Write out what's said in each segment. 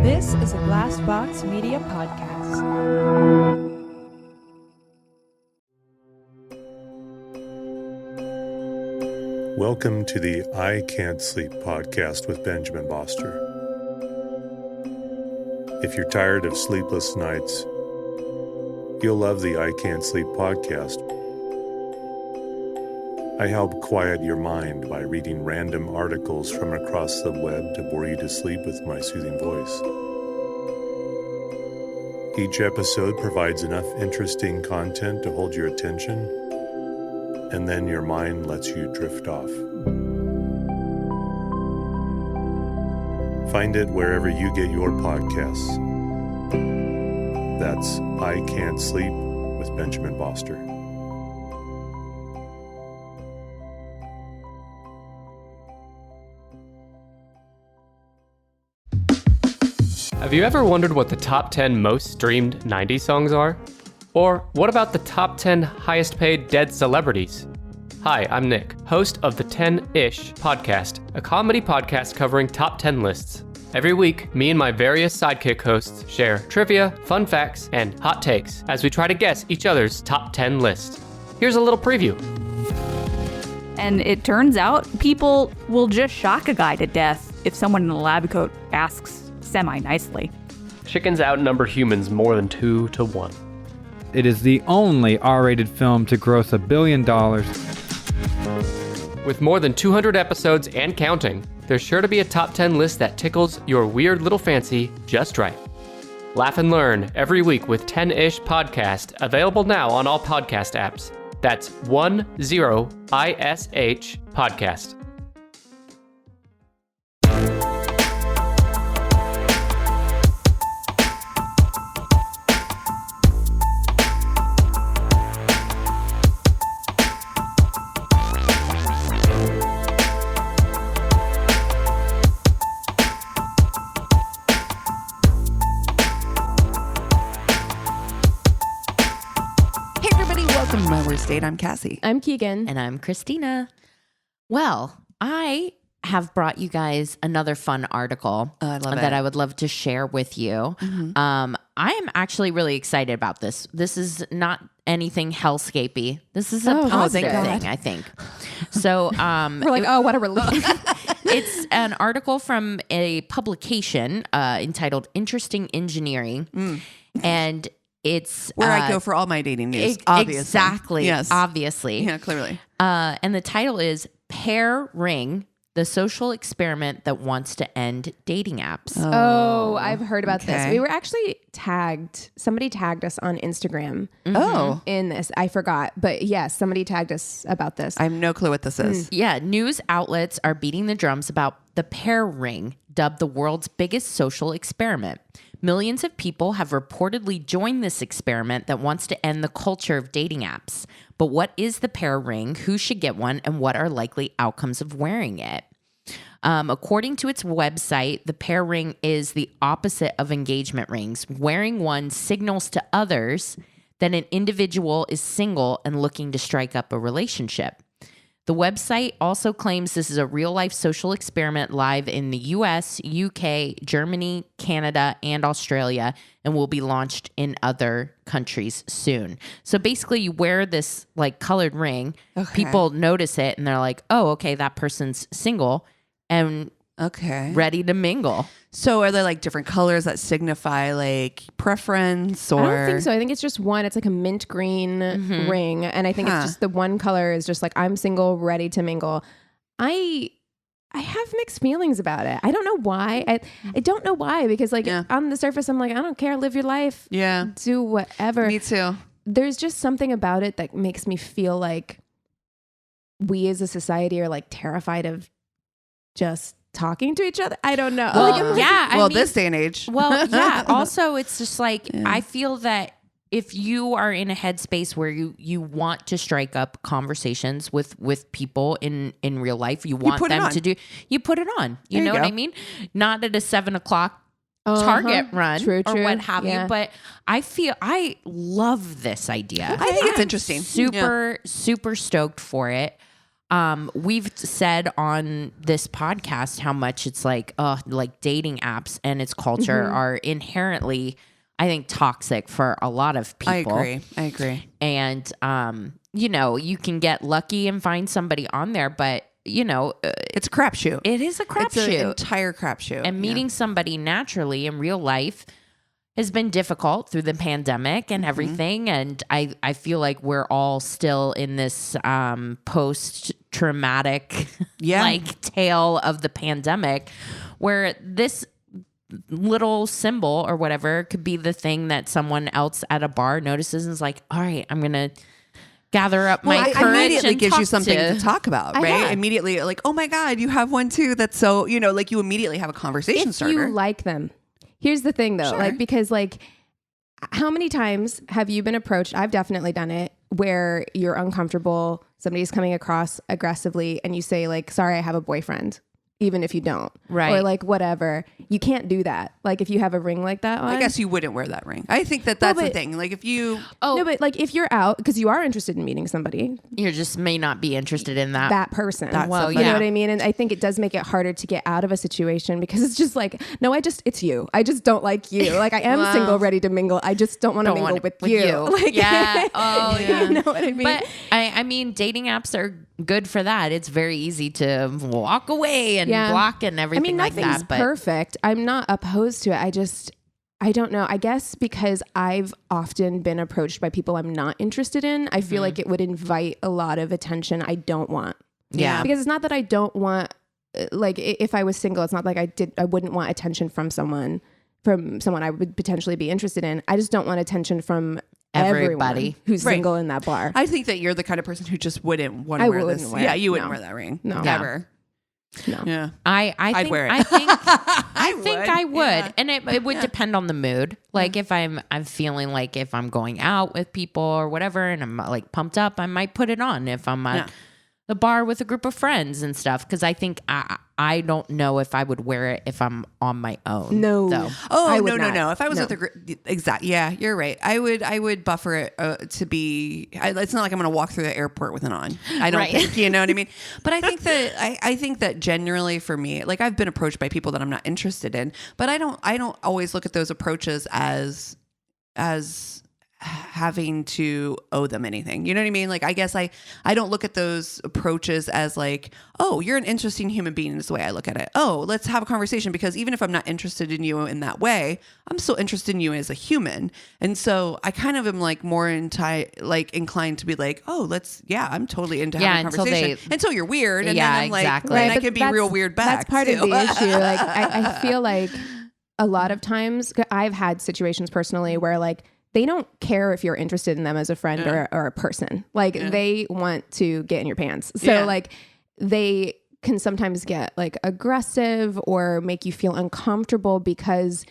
This is a Glassbox Media podcast. Welcome to the I Can't Sleep podcast with Benjamin Boster. If you're tired of sleepless nights, you'll love the I Can't Sleep podcast. I help quiet your mind by reading random articles from across the web to bore you to sleep with my soothing voice. Each episode provides enough interesting content to hold your attention, and then your mind lets you drift off. Find it wherever you get your podcasts. That's I Can't Sleep with Benjamin Boster. Have you ever wondered what the top 10 most streamed 90s songs are? Or what about the top 10 highest paid dead celebrities? Hi, I'm Nick, host of the 10-ish podcast, a comedy podcast covering top 10 lists. Every week, me and my various sidekick hosts share trivia, fun facts, and hot takes as we try to guess each other's top 10 list. Here's a little preview. And it turns out people will just shock a guy to death if someone in a lab coat asks semi-nicely. Chickens outnumber humans more than 2 to 1. It is the only R-rated film to gross $1 billion. With more than 200 episodes and counting, there's sure to be a top 10 list that tickles your weird little fancy just right. Laugh and learn every week with 10-ish podcast, available now on all podcast apps. That's 10-ish podcast. I'm Cassie. I'm Keegan. And I'm Christina. Well, I have brought you guys another fun article that I would love to share with you. Mm-hmm. I am actually really excited about this. This is not anything hellscapey. This is a positive thing, I think. So we're like, what a relief. It's an article from a publication entitled Interesting Engineering. And it's where I go for all my dating news. Obviously. Exactly. Yes. Obviously. Yeah, clearly. And the title is Pear Ring, the social experiment that wants to end dating apps. Oh, I've heard about this. We were actually tagged. Somebody tagged us on Instagram. Mm-hmm. In this. I forgot. But yes, somebody tagged us about this. I have no clue what this is. Yeah. News outlets are beating the drums about the Pear Ring, dubbed the world's biggest social experiment. Millions of people have reportedly joined this experiment that wants to end the culture of dating apps. But what is the Pear Ring? Who should get one? And what are likely outcomes of wearing it? According to its website, the Pear Ring is the opposite of engagement rings. Wearing one signals to others that an individual is single and looking to strike up a relationship. The website also claims this is a real-life social experiment live in the US, UK, Germany, Canada, and Australia, and will be launched in other countries soon. So basically, you wear this like colored ring, people notice it, and they're like, oh, okay, that person's single and ready to mingle. So are there like different colors that signify like preference or? I don't think so. I think it's just one. It's like a mint green ring. And I think it's just the one color is just like, I'm single, ready to mingle. I have mixed feelings about it. I don't know why. I don't know why, because like on the surface, I'm like, I don't care. Live your life. Yeah. Do whatever. Me too. There's just something about it that makes me feel like we as a society are like terrified of just talking to each other. I don't know. Well, I mean, this day and age. Well, yeah. Also, it's just like, I feel that if you are in a headspace where you want to strike up conversations with people in real life, you want them to do, you put it on. You know what I mean? Not at a 7:00 Target run or what have you. But I love this idea. I think it's interesting. Super stoked for it. we've said on this podcast how much it's like dating apps and its culture are inherently, I think, toxic for a lot of people. I agree. And, you can get lucky and find somebody on there, but it's a crapshoot. it is a It's an crapshoot. entire crapshoot. And meeting somebody naturally in real life has been difficult through the pandemic and everything. And I feel like we're all still in this post-traumatic tale of the pandemic, where this little symbol or whatever could be the thing that someone else at a bar notices and is like, all right, I'm going to gather up my courage immediately and gives talk you something to talk about, right? Yeah. Immediately, like, oh my God, you have one too. That's so, like you immediately have a conversation If starter. you like them. Here's the thing though, Sure. because how many times have you been approached? I've definitely done it where you're uncomfortable. Somebody's coming across aggressively and you say like, sorry, I have a boyfriend. Even if you don't. Right. Or like whatever. You can't do that. Like if you have a ring like that on. I guess you wouldn't wear that ring. I think that's the thing. Like if you... No, but like if you're out, because you are interested in meeting somebody. You just may not be interested in that. Person. Well, you know what I mean? And I think it does make it harder to get out of a situation because it's just like, no, it's you. I just don't like you. Like I am single, ready to mingle. I just don't want to mingle with you. Like, yeah. Oh, yeah. You know what I mean? But I mean, dating apps are good for that. It's very easy to walk away and block and everything like that. Nothing's perfect. I'm not opposed to it. I don't know. I guess because I've often been approached by people I'm not interested in, I feel like it would invite a lot of attention I don't want. Yeah. Because it's not that I don't want, like if I was single, it's not like I wouldn't want attention from someone I would potentially be interested in. I just don't want attention from everybody everyone who's single in that bar. I think that you're the kind of person who just wouldn't want to wear this. Yeah, you wouldn't wear that ring. No. Never. No. Yeah. I'd wear it. I think I would. Yeah. And it would depend on the mood. Like if I'm feeling like if I'm going out with people or whatever and I'm like pumped up, I might put it on if I'm at the bar with a group of friends and stuff. Cause I think I don't know if I would wear it if I'm on my own. No. Though. Oh, no. If I was with a group, exactly. Yeah, you're right. I would buffer it to be, it's not like I'm going to walk through the airport with it on. I don't think, you know what I mean? But I think that, I think that generally for me, like I've been approached by people that I'm not interested in, but I don't always look at those approaches as having to owe them anything. You know what I mean? Like, I guess I don't look at those approaches as like, oh, you're an interesting human being in this way. I look at it. Oh, let's have a conversation, because even if I'm not interested in you in that way, I'm still interested in you as a human. And so I kind of am like more inclined to be like, oh, I'm totally into having a conversation until you're weird. And then I'm exactly. Like, and I can be real weird back. That's part of the issue. Like, I feel like a lot of times I've had situations personally where like, they don't care if you're interested in them as a friend or a person. Like they want to get in your pants. So like they can sometimes get like aggressive or make you feel uncomfortable because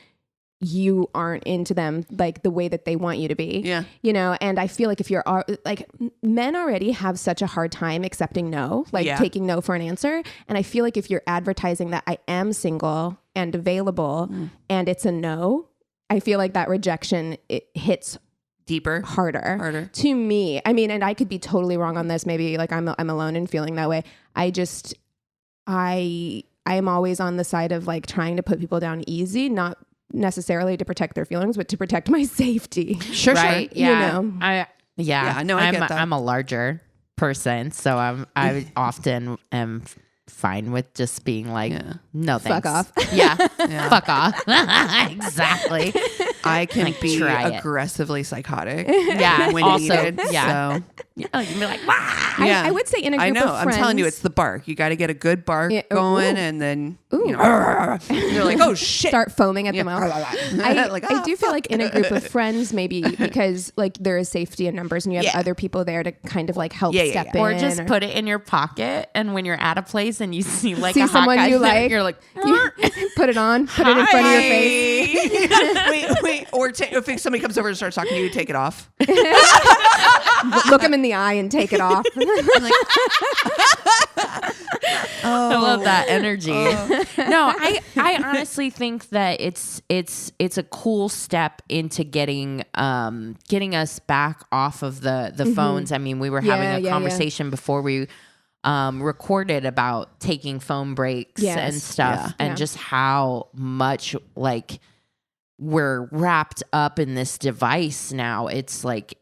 you aren't into them like the way that they want you to be. Yeah. You know, and I feel like if you're like men already have such a hard time accepting no, like taking no for an answer. And I feel like if you're advertising that I am single and available and it's a no, I feel like that rejection, it hits deeper, harder to me. I mean, and I could be totally wrong on this. Maybe like I'm alone in feeling that way. I am always on the side of like trying to put people down easy, not necessarily to protect their feelings, but to protect my safety. Sure. Yeah. You know? I get that. I'm a larger person, so I often am fine with just being like, no thanks. Fuck off. Yeah. Fuck off. Exactly. I can be aggressively psychotic. Yeah. When also, needed. yeah. So. Yeah, you can be like, wow. I would say in a group I know. of friends. I'm telling you, it's the bark. You got to get a good bark going, and then you're like, oh shit, start foaming at the mouth. I do feel like in a group of friends, friends, maybe because like there is safety in numbers, and you have other people there to kind of like help step in, or just put it in your pocket, and when you're at a place and you see like a someone hot guy you there, like, you're like, put it on, put it in front of your face. wait, or if somebody comes over and starts talking to you, take it off. Look them in the eye and take it off. I love that energy. No, I honestly think that it's a cool step into getting us back off of the phones. I mean, we were having a conversation before we recorded about taking phone breaks and stuff, and just how much like we're wrapped up in this device now. It's like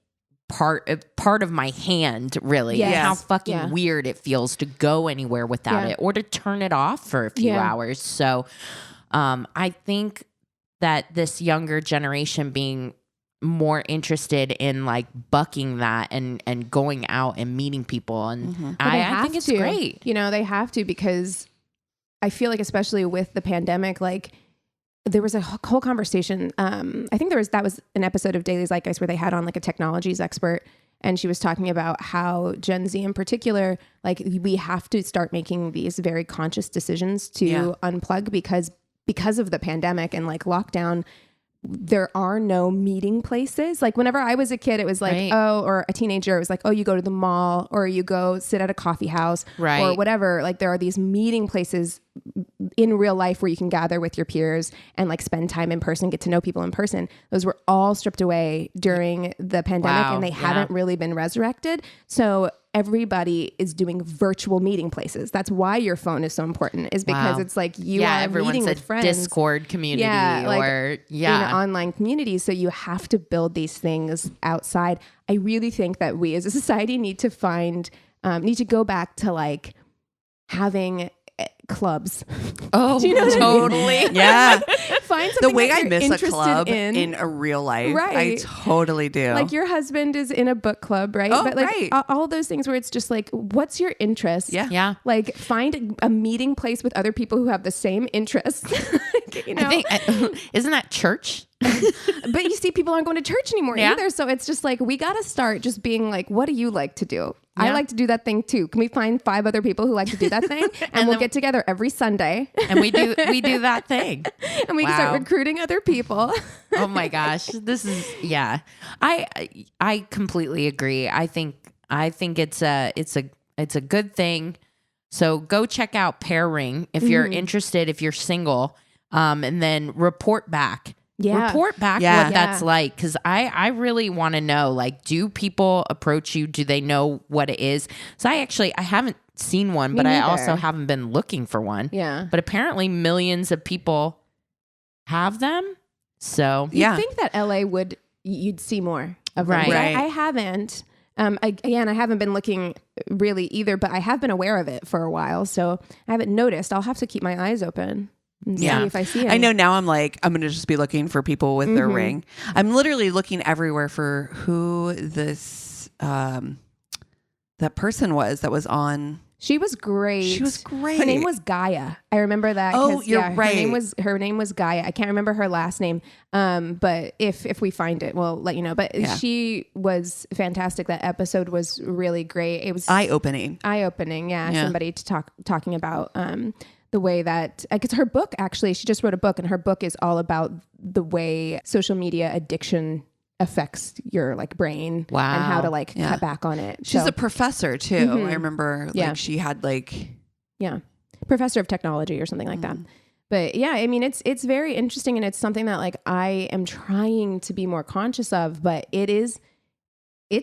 part of my hand, really. Yes. How fucking weird it feels to go anywhere without it, or to turn it off for a few hours. So I think that this younger generation being more interested in like bucking that and going out and meeting people, and I think it's great. You know, they have to, because I feel like, especially with the pandemic, like there was a whole conversation. I think that was an episode of Daily Zeitgeist where they had on like a technologies expert, and she was talking about how Gen Z in particular, like we have to start making these very conscious decisions to unplug because of the pandemic and like lockdown. There are no meeting places. Like whenever I was a kid, it was like, or a teenager, it was like, you go to the mall, or you go sit at a coffee house, or whatever. Like there are these meeting places in real life where you can gather with your peers and like spend time in person, get to know people in person. Those were all stripped away during the pandemic, and they haven't really been resurrected. So everybody is doing virtual meeting places. That's why your phone is so important, is because it's like you are meeting with friends. Discord community or in an online community. So you have to build these things outside. I really think that we as a society need to go back to like having clubs. Oh, do you know totally. I mean? Yeah. Find something the way that I you're miss a interested club in a real life. Right. I totally do. Like your husband is in a book club, right? Oh, but like right. all those things where it's just like, what's your interest? Yeah. Like find a meeting place with other people who have the same interests. You know? I think, isn't that church? But you see, people aren't going to church anymore either. So it's just like, we got to start just being like, what do you like to do? I like to do that thing too. Can we find 5 other people who like to do that thing? And we'll get together every Sunday. And we do that thing. And we can start recruiting other people. Oh my gosh. This is, I completely agree. I think it's a good thing. So go check out Pear Ring if you're interested, if you're single, and then report back. Report back what that's like, because I really want to know, like, do people approach you? Do they know what it is? So I haven't seen one, but I also haven't been looking for one. Yeah. But apparently millions of people have them. So you think that LA you'd see more of them. Right. I haven't. I haven't been looking really either, but I have been aware of it for a while. So I haven't noticed. I'll have to keep my eyes open. And see if I see it. I know now I'm going to just be looking for people with their ring. I'm literally looking everywhere for who this, that person was that was on. She was great. Her name was Gaia. I remember that. Oh, you're right. Her name was Gaia. I can't remember her last name. But if we find it, we'll let you know. But she was fantastic. That episode was really great. It was eye-opening. Yeah. Somebody talking about, the way that, because her book, actually, she just wrote a book, and her book is all about the way social media addiction affects your like brain and how to like cut back on it. She's a professor too. I remember she had professor of technology or something like that. But yeah, I mean, it's very interesting, and it's something that like I am trying to be more conscious of, but it's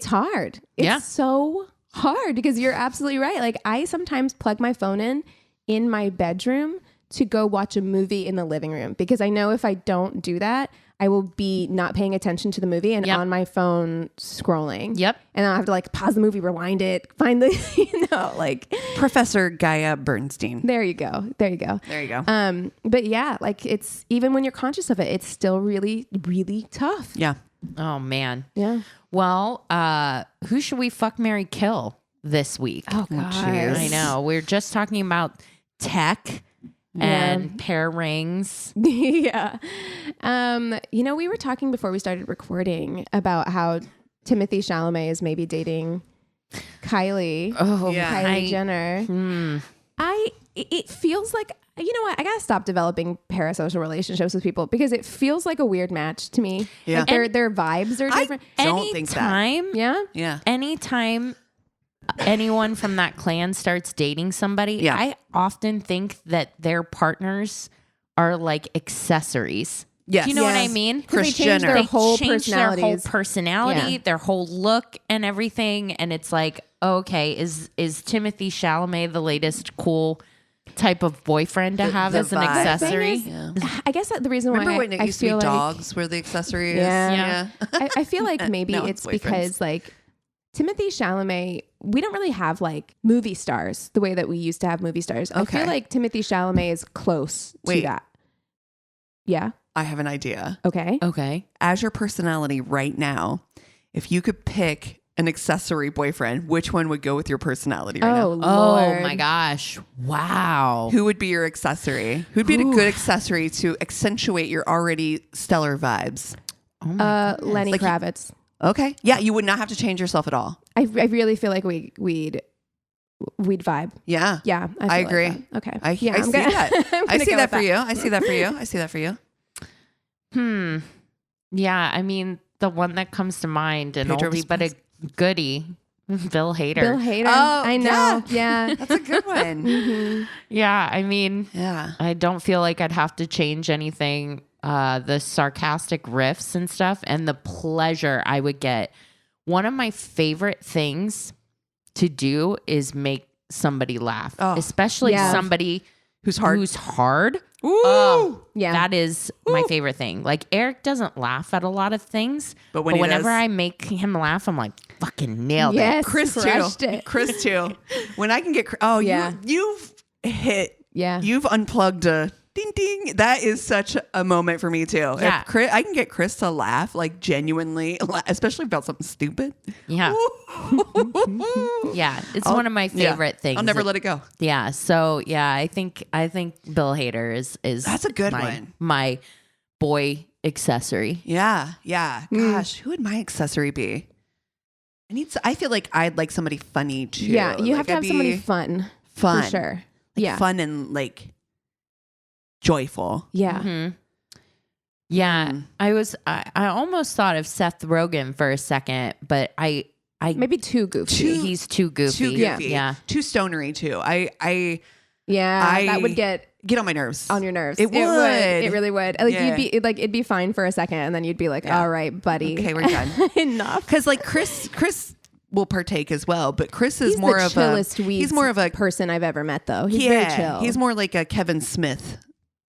hard. It's so hard, because you're absolutely right. Like I sometimes plug my phone in my bedroom to go watch a movie in the living room, because I know if I don't do that, I will be not paying attention to the movie and on my phone scrolling. Yep. And I'll have to like pause the movie, rewind it, find the, like Professor Gaia Bernstein. There you go. But yeah, like it's, even when you're conscious of it, it's still really, really tough. Yeah. Oh man. Yeah. Well, who should we fuck, marry, kill this week? Oh gosh. I know. We're just talking about tech and Pear Rings. Yeah. We were talking before we started recording about how Timothee Chalamet is maybe dating Kylie. Kylie Jenner. It feels like, you know what? I gotta stop developing parasocial relationships with people, because it feels like a weird match to me. Yeah. Like their vibes are different. Anytime anyone from that clan starts dating somebody, I often think that their partners are like accessories. Yes. Do you know what I mean? They change their whole personality, their whole look and everything. And it's like, okay, is Timothée Chalamet the latest cool type of boyfriend to have the as an vibe. accessory? Yeah. I guess that the reason Remember why when it I used to be feel like dogs were the accessories? Yeah. I feel like maybe Now it's it's boyfriends. because like Timothée Chalamet, we don't really have like movie stars the way that we used to have movie stars. I Okay. feel like Timothée Chalamet is close Wait. to that. Yeah. I have an idea. Okay. Okay. As your personality right now, if you could pick an accessory boyfriend, which one would go with your personality right Oh, now? Oh Lord. my gosh. Wow. Who would be your accessory? Who'd be a good accessory to accentuate your already stellar vibes? Oh my Lenny Like, Kravitz. Okay. Yeah, you would not have to change yourself at all. I really feel like we'd vibe. Yeah. Yeah. I feel like agree. that. Okay. I yeah, see that. I'm I gonna see go that with for you. I see that for you. I see that for you. Yeah, I mean, the one that comes to mind, an Pedro oldie but a goodie, Bill Hader. Bill Hader. Oh, I know. yeah. Yeah. That's a good one. Yeah, I mean, Yeah. I don't feel like I'd have to change anything. The sarcastic riffs and stuff and the pleasure I would get. One of my favorite things to do is make somebody laugh, Oh, especially yeah. somebody Who's hard? who's hard. Ooh. Yeah. That is my favorite thing. Like Eric doesn't laugh at a lot of things, But but, when he whenever does- I make him laugh, I'm like, fucking nailed Yes. it. Chris crushed too. it. Chris too. When I can get, Yeah. you've hit, Yeah. you've unplugged a ding ding. That is such a moment for me too. Yeah. If Chris, I can get Chris to laugh, like genuinely, especially about something stupid. Yeah. Yeah. It's I'll- one of my favorite things. I'll never let it go. Yeah. So yeah, I think Bill Hader is That's a good my, one. My boy accessory. Yeah. Yeah. Gosh, who would my accessory be? I feel like I'd like somebody funny too. Yeah. You have Like, to I'd have somebody be fun. fun. For sure. Like, Yeah. fun and like joyful. Yeah. Mhm. Yeah. I almost thought of Seth Rogen for a second, but I Maybe too goofy. he's too goofy. Too goofy. Yeah. Too stonery too. Yeah. That would get Get on my nerves. on your nerves. It would. It really would. Like Yeah. it'd be fine for a second, and then you'd be like, Yeah. "All right, buddy, Okay, we're done. enough." Because like Chris will partake as well, but Chris is He's more the of chillest a. He's more of a. person I've ever met, though. He's Yeah, very chill. he's more like a Kevin Smith.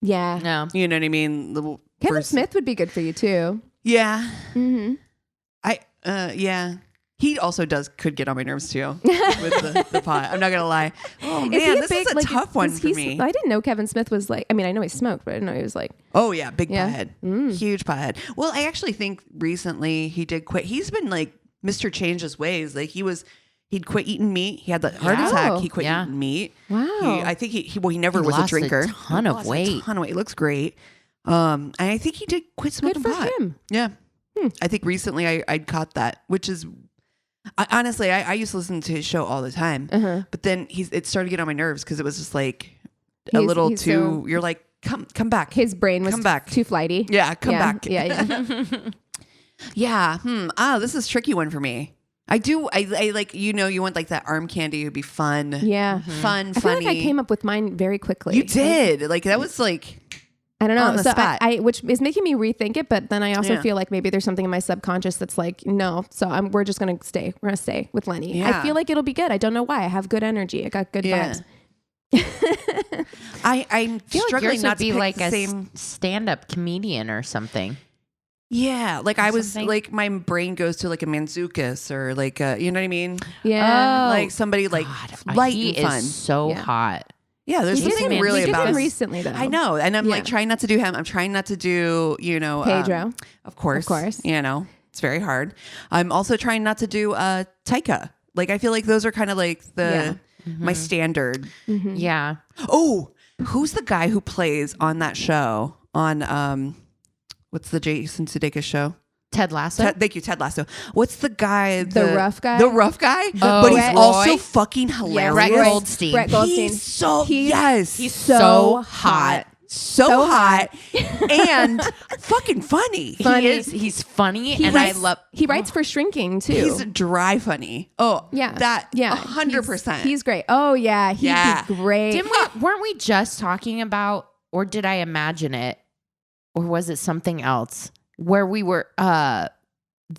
yeah. No. You know what I mean? Kevin Smith would be good for you too. Yeah. Mm-hmm. Yeah. He also could get on my nerves too with the pot. I'm not gonna lie. Oh man, this is a tough one for me. I didn't know Kevin Smith was like. I mean, I know he smoked, but I didn't know he was like. Oh yeah, big Yeah. pothead, huge pothead. Well, I actually think recently he did quit. He's been like Mr. Change His Ways. Like he'd quit eating meat. He had the heart Yeah. attack. He quit Yeah. eating meat. Wow. I think he never He was a lost a drinker. ton of Lost weight. A ton of weight. He looks great. And I think he did quit smoking Good for pot. him. Yeah. I think recently I caught that, which is honestly, I used to listen to his show all the time, but then it started getting on my nerves because it was just like a little he's too. so- You're like, come back. His brain was Come back. too flighty. Yeah, come back. Yeah. Yeah. This is a tricky one for me. I like, you want like that arm candy would be fun. Yeah. Fun, I feel funny. like I came up with mine very quickly. You did. Like that was like, I don't know. on the So spot. I which is making me rethink it, but then I also Yeah. feel like maybe there's something in my subconscious that's like, no. So we're just gonna stay. We're gonna stay with Lenny. Yeah. I feel like it'll be good. I don't know why. I have good energy. I got good Yeah. vibes. I'm I feel like struggling yours not would to be pick like the a same. stand-up comedian or something. Yeah, like I was something. like my brain goes to like a Manzukis or like you know what I mean? Yeah. Like somebody like light he and fun. is so Yeah. hot. Yeah, there's We did something him- really we did about him his- recently though. I know, and I'm like Yeah. trying not to do him. I'm trying not to do Pedro. of course, Of course. it's very hard. I'm also trying not to do Taika. Like I feel like those are kind of like my standard. Yeah. Oh, who's the guy who plays on that show on what's the Jason Sudeikis show? Ted Lasso. Thank you, Ted Lasso. What's the guy? The rough guy? The rough guy? Oh, but he's Brett- also Roy? fucking hilarious. Brett Goldstein. Brett Goldstein. He's so He's so hot. So So hot and fucking funny. Funny. He's funny, He and writes, I love. He writes for Shrinking too. He's dry funny. Oh, yeah. that yeah. 100%. He's great. Oh yeah. He'd Yeah. be great. Weren't we just talking about, or did I imagine it, or was it something else? Where we were,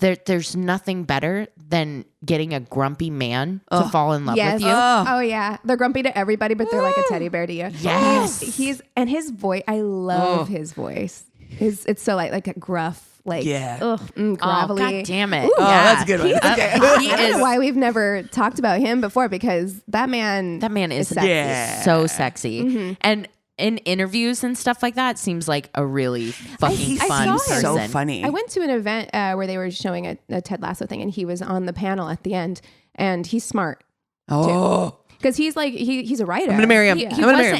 there's nothing better than getting a grumpy man to fall in love Yes. with you. Oh yeah, they're grumpy to everybody, but they're like a teddy bear to you. Yes. he's and his voice. I love his voice. It's so like a gruff, like gravelly. Oh, God damn it. Oh, that's a good one. He I don't know is why we've never talked about him before, because that man is sexy. so sexy. And in interviews and stuff like that, seems like a really fucking I fun saw him. person. So funny. I went to an event where they were showing a Ted Lasso thing, and he was on the panel at the end, and he's smart. Oh, Because he's like he's a writer. I'm gonna marry him.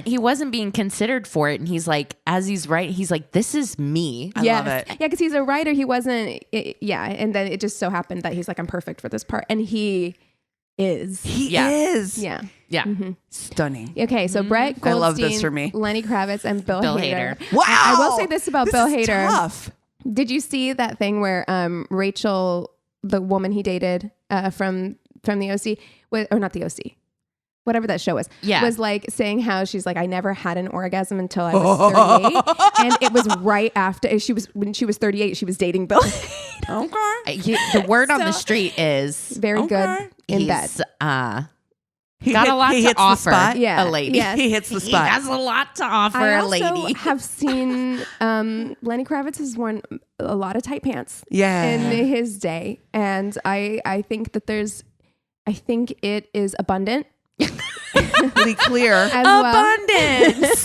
He wasn't being considered for it, and he's like, as he's writing, he's like, this is me. I love it. Yeah, because he's a writer. He wasn't. And then it just so happened that he's like, I'm perfect for this part, and he is. He Yeah. is. Yeah. Yeah. Stunning. Okay, so Brett Goldstein, I love this for me. Lenny Kravitz, and Bill Hader. Hader. Wow. I will say this about Bill is Hader. Tough. Did you see that thing where Rachel, the woman he dated from the OC, or not the OC, whatever that show was, was like saying how she's like, I never had an orgasm until I was 38, and it was right after when she was 38, she was dating Bill. Okay. The word on the street is Very good in bed. he's got a lot he to hits the offer spot. Yeah. a lady. Yes. He hits the He spot. has a lot to offer I a also lady. have seen Lenny Kravitz has worn a lot of tight pants Yeah. in his day, and I think that I think it is abundant. Be clear. As well. Abundance.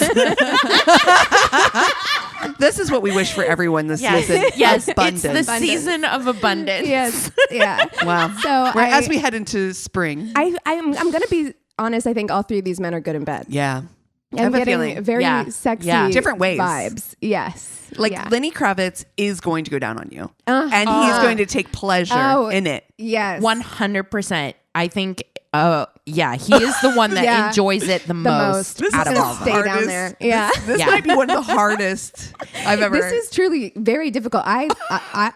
This is what we wish for everyone this yes, season. yes. Abundance. It's the season of abundance. Yes, yeah. Wow. So as we head into spring. I'm gonna be honest. I think all three of these men are good in bed. Yeah. I I'm have a getting feeling. very Yeah. sexy, Yeah. Different ways. vibes. Yes, Like yeah. Lenny Kravitz is going to go down on you. And he's going to take pleasure in it. Yes, 100%. I think, he is the one that Yeah. enjoys it the most This out is of the all of them. Stay down hardest- there. Yeah. This Yeah. might be one of the hardest I've ever. This is truly very difficult. I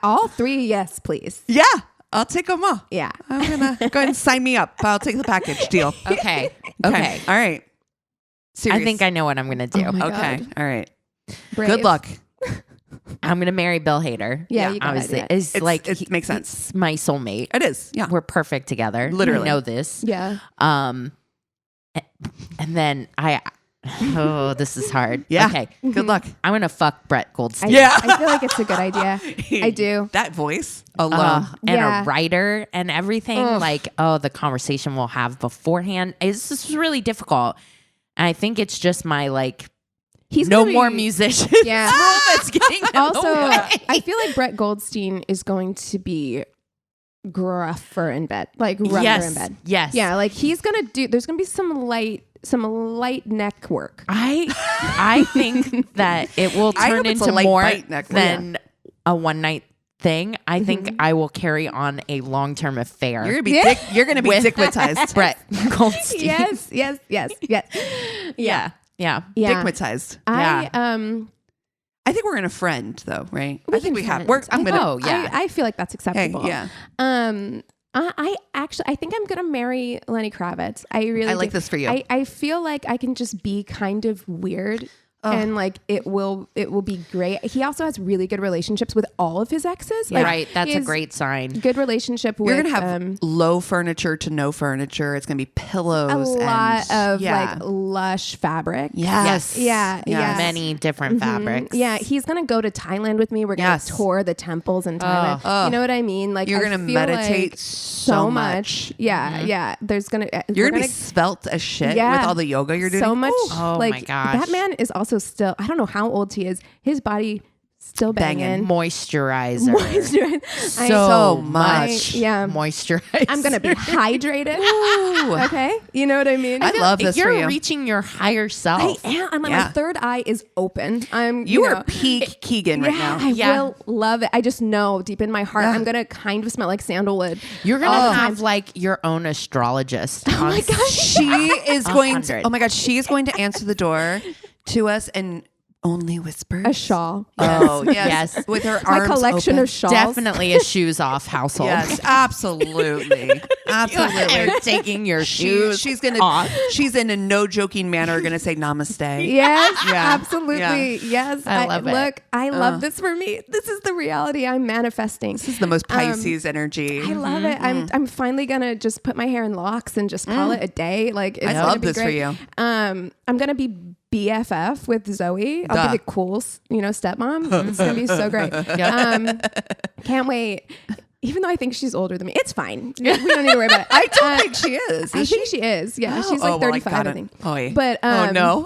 all three, yes, please. Yeah. I'll take them all. Yeah. I'm going to go ahead and sign me up. I'll take the package deal. Okay. Okay. All right. Serious. I think I know what I'm going to do. Oh my Okay. God. All right. Brave. Good luck. I'm going to marry Bill Hader. Yeah, you gotta obviously. do it. It's like it makes sense. he's my soulmate. It is. Yeah. We're perfect together. Literally. I know this. Yeah. And then this is hard. Yeah. Okay. Good luck. I'm going to fuck Brett Goldstein. Yeah. I feel like it's a good idea. I do. That voice alone. And Yeah. a writer and everything. Like, the conversation we'll have beforehand. It's just really difficult. And I think it's just my He's no gonna be- more musicians. Yeah. That's getting in the Also, way. I feel like Brett Goldstein is going to be gruffer in bed, like rougher Yes. in bed. Yes. Yeah, like he's gonna do. There's gonna be some light neck work. I think that it will I turn hope it's a into light more bite neck. than a one night thing. I think I will carry on a long term affair. You're going to be with dickmatized. Brett Goldstein. Yes. Yeah. Yeah. Yeah. Dickmatized. I think we're in a friend though, right? I think we have. I'm going to. Oh, yeah. I feel like that's Hey, acceptable. yeah. I think I'm gonna marry Lenny Kravitz. I really like do. this for you. I feel like I can just be kind of weird. And like it will be great. He also has really good relationships with all of his exes. Like, Right. That's he a has great sign. good relationship with You're going to have low furniture to no furniture. It's going to be pillows. a lot of yeah. like lush fabric. Yes. Yeah. Yes. Many different fabrics. Yeah, he's gonna go to Thailand with me. We're gonna Yes. tour the temples in Thailand. You know what I mean? Like You're I going to feel meditate like so much. Yeah, yeah. There's gonna You're we're going to be svelte as shit Yeah. with all the yoga you're doing. so much. Ooh. Oh like my gosh. that man is also still. I don't know how old he is. His body still banging. Moisturizer. So much. Yeah. Moisturizer. I'm gonna be hydrated. Okay, you know what I mean. I love this You're for you. reaching your higher I self. am. And Yeah. my third eye is open. I'm. You know, are peak Keegan right yeah, now. I Yeah. will love it. I just know deep in my heart, I'm gonna kind of smell like sandalwood. You're gonna have like your own astrologist. Oh my gosh. She is going to. 100. Oh my God, she is going to answer the door to us and Only whispers. A shawl. Oh, yes. Yes. With her My arms collection open. of shawls. Definitely a shoes off household. Yes, absolutely. Absolutely. You're taking your shoes She's gonna. off. She's in a no joking manner gonna say namaste. Yes, Yeah. absolutely. Yes. I love it. Look, I love this for me. This is the reality I'm manifesting. This is the most Pisces energy. I love it. I'm finally gonna just put my hair in locks and just call it a day. Like it's I gonna love be this for great. you. I'm gonna be BFF with Zoe. I'll Duh. be the cool, stepmom. It's gonna be so great. Can't wait. Even though I think she's older than me, it's fine. We don't need to worry about it. I don't think she is. I think she is. Yeah, she's like 35, I think. Oh, yeah. But oh no!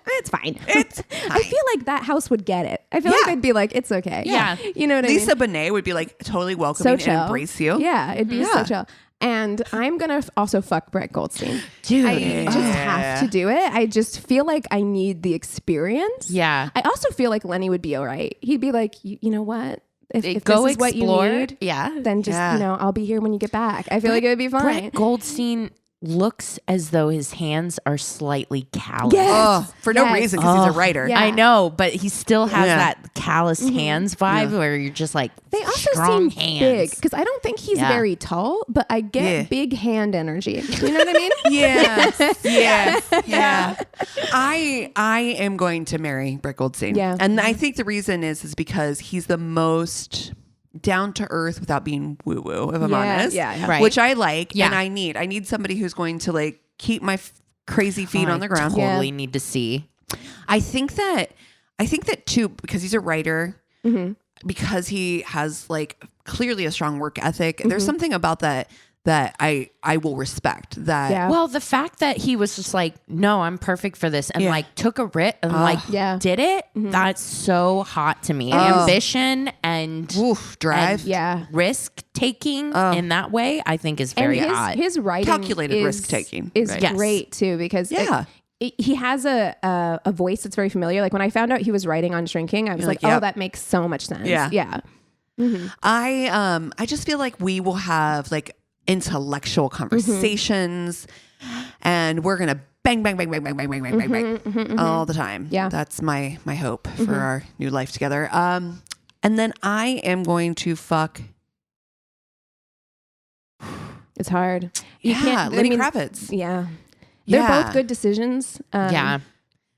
it's fine. I feel like that house would get it. I feel like they'd be like, it's okay. Yeah. You know what Lisa I mean? Bonet would be like totally So welcoming chill. and embrace you. Yeah, it'd be so chill. And I'm gonna also fuck Brett Goldstein. Dude. I just have to do it. I just feel like I need the experience. Yeah. I also feel like Lenny would be all right. He'd be like, you know what? If Go this is what you explore. need, Yeah. then just I'll be here when you get back. I feel like it would be fine. Brett Goldstein looks as though his hands are slightly calloused. Yes. Oh, for no Yes. reason because he's a writer. Yeah. I know, but he still has Yeah. that calloused hands vibe where you're just like, They also strong seem hands. big because I don't think he's Yeah. very tall, but I get Yeah. big hand energy. You know what I mean? Yes. Yeah. I am going to marry Brett Goldstein. Yeah. And I think the reason is because he's the most down to earth without being woo woo, if I'm honest. Yeah. Right. Which I like Yeah. and I need. I need somebody who's going to like keep my crazy feet on the ground. Totally need to see. I think that too, because he's a writer, because he has like clearly a strong work ethic. There's something about that I will respect that. Yeah. Well, the fact that he was just like, no, I'm perfect for this, and like took a writ and did it, that's so hot to me. Ambition and Drive. Yeah. risk taking in that way, I think is very and hot. his writing Calculated is, risk-taking, is right? Yes. great too because he has a voice that's very familiar. Like when I found out he was writing on Shrinking, I was like, yep. oh, that makes so much sense. Yeah. Yeah. I just feel like we will have like intellectual conversations and we're gonna bang all the time. Yeah. That's my hope for our new life together. And then I am going to fuck It's hard. You can't. Lenny Kravitz. Yeah. They're Yeah. both good decisions. Yeah.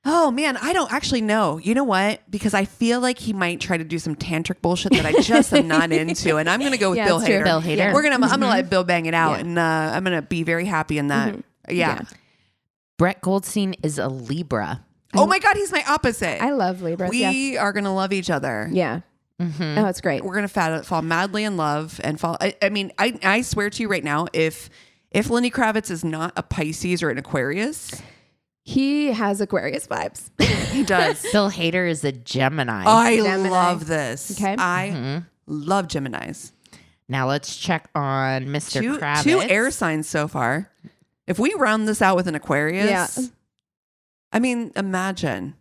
Oh man, I don't actually know. You know what? Because I feel like he might try to do some tantric bullshit that I just am not into, and I'm gonna go with Yeah, Bill it's true. Hader. Bill Hader. I'm gonna let Bill bang it out, and I'm gonna be very happy in that. Yeah. Brett Goldstein is a Libra. Oh my God, he's my opposite. I love Libras. We are gonna love each other. Yeah. Oh, it's great. We're gonna fall madly in love and fall. I mean, I swear to you right now, if Lenny Kravitz is not a Pisces or an Aquarius, He has Aquarius vibes. he does. Bill Hader is a Gemini. I Gemini. love this. Okay. I love Geminis. Now let's check on Mr. Kravitz. Two air signs so far. If we round this out with an Aquarius, I mean, imagine.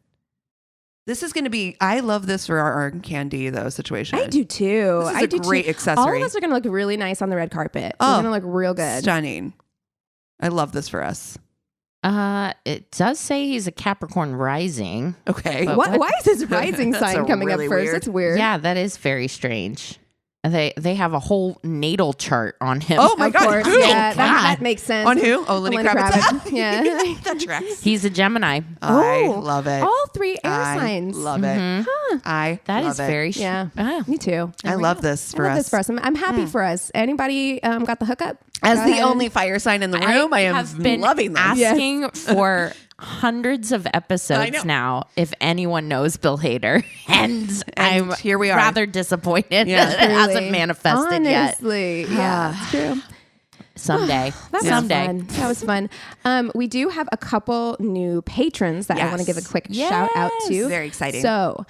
This is going to be, I love this for our candy, though, situation. I do too. This is I a do great too. accessory. All of us are going to look really nice on the red carpet. Oh, We're going to look real good. Stunning. I love this for us. It does say he's a Capricorn rising. Okay. But Why is his rising That's sign coming really up first? weird. It's weird. Yeah, that is very strange. They have a whole natal chart on him. Oh my Of God. course. Who? Yeah, God. that makes sense. On who? Oh, Lenny Kravitz. Yeah. That tracks. He's a Gemini. I Oh, love it. All three air I signs. love it. I That love is it. very Yeah. Ah. Me too. I love this for I love us. this for us. I'm happy for us. Anybody got the hookup? As Go the ahead. only fire sign in the room, I am have been loving this. asking for hundreds of I episodes know. now if anyone knows Bill Hader, and I'm here we are. rather disappointed Yeah. that it hasn't Truly. manifested yet. Honestly. Yeah, it's true. Someday, That someday. was fun. That was fun. We do have a couple new patrons that I want to give a quick shout out to. Very exciting. So,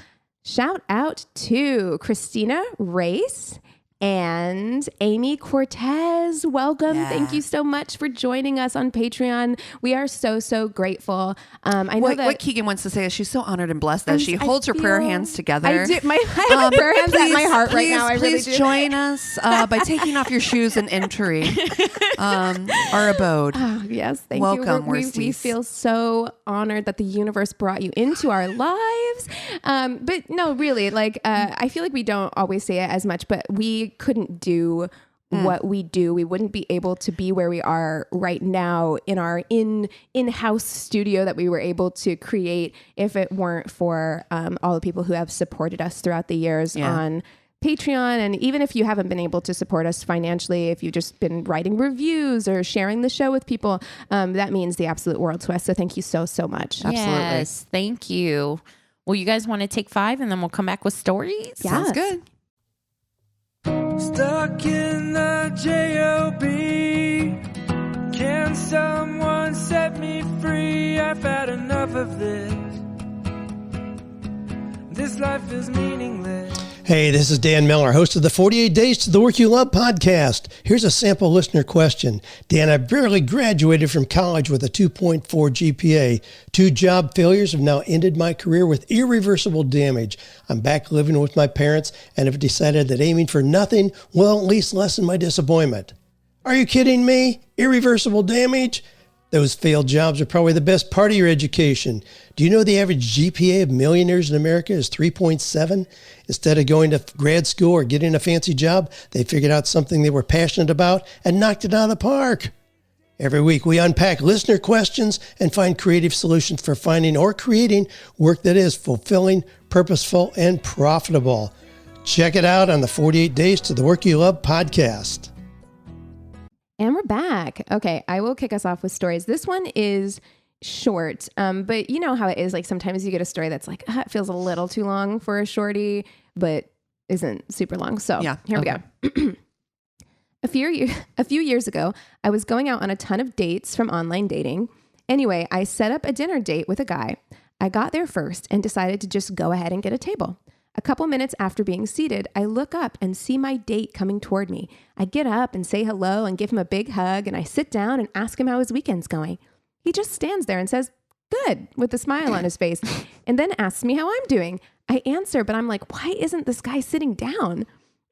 shout out to Christina Race and Amy Cortez. Welcome. Yeah. Thank you so much for joining us on Patreon. We are so, so grateful. I know what Keegan wants to say is she's so honored and blessed that she holds her prayer hands together. I do. I have prayer hands at my heart right now. I really Please do. join us by taking off your shoes and entering our abode. Oh, yes, thank Welcome, you. We worsties. feel so honored that the universe brought you into our lives. But no, really, like I feel like we don't always say it as much, but we couldn't do what we do. We wouldn't be able to be where we are right now in our in-house studio that we were able to create if it weren't for all the people who have supported us throughout the years on Patreon. And even if you haven't been able to support us financially, if you've just been writing reviews or sharing the show with people, that means the absolute world to us. So thank you so, so much. Yes, thank you. Well, you guys want to take 5 and then we'll come back with stories? Yeah. Sounds good. Stuck in the J.O.B. Can someone set me free? I've had enough of this. This life is meaningless. Hey, this is Dan Miller, host of the 48 Days to the Work You Love podcast. Here's a sample listener question. Dan, I barely graduated from college with a 2.4 GPA. 2 job failures have now ended my career with irreversible damage. I'm back living with my parents and have decided that aiming for nothing will at least lessen my disappointment. Are you kidding me? Irreversible damage? Those failed jobs are probably the best part of your education. Do you know the average GPA of millionaires in America is 3.7? Instead of going to grad school or getting a fancy job, they figured out something they were passionate about and knocked it out of the park. Every week, we unpack listener questions and find creative solutions for finding or creating work that is fulfilling, purposeful, and profitable. Check it out on the 48 Days to the Work You Love podcast. And we're back. Okay, I will kick us off with stories. This one is short, but you know how it is. Like sometimes you get a story that's like, it feels a little too long for a shorty, but isn't super long. So here we go. A few years ago, I was going out on a ton of dates from online dating. Anyway, I set up a dinner date with a guy. I got there first and decided to just go ahead and get a table. A couple minutes after being seated, I look up and see my date coming toward me. I get up and say hello and give him a big hug, and I sit down and ask him how his weekend's going. He just stands there and says, "Good," with a smile on his face, and then asks me how I'm doing. I answer, but I'm like, why isn't this guy sitting down?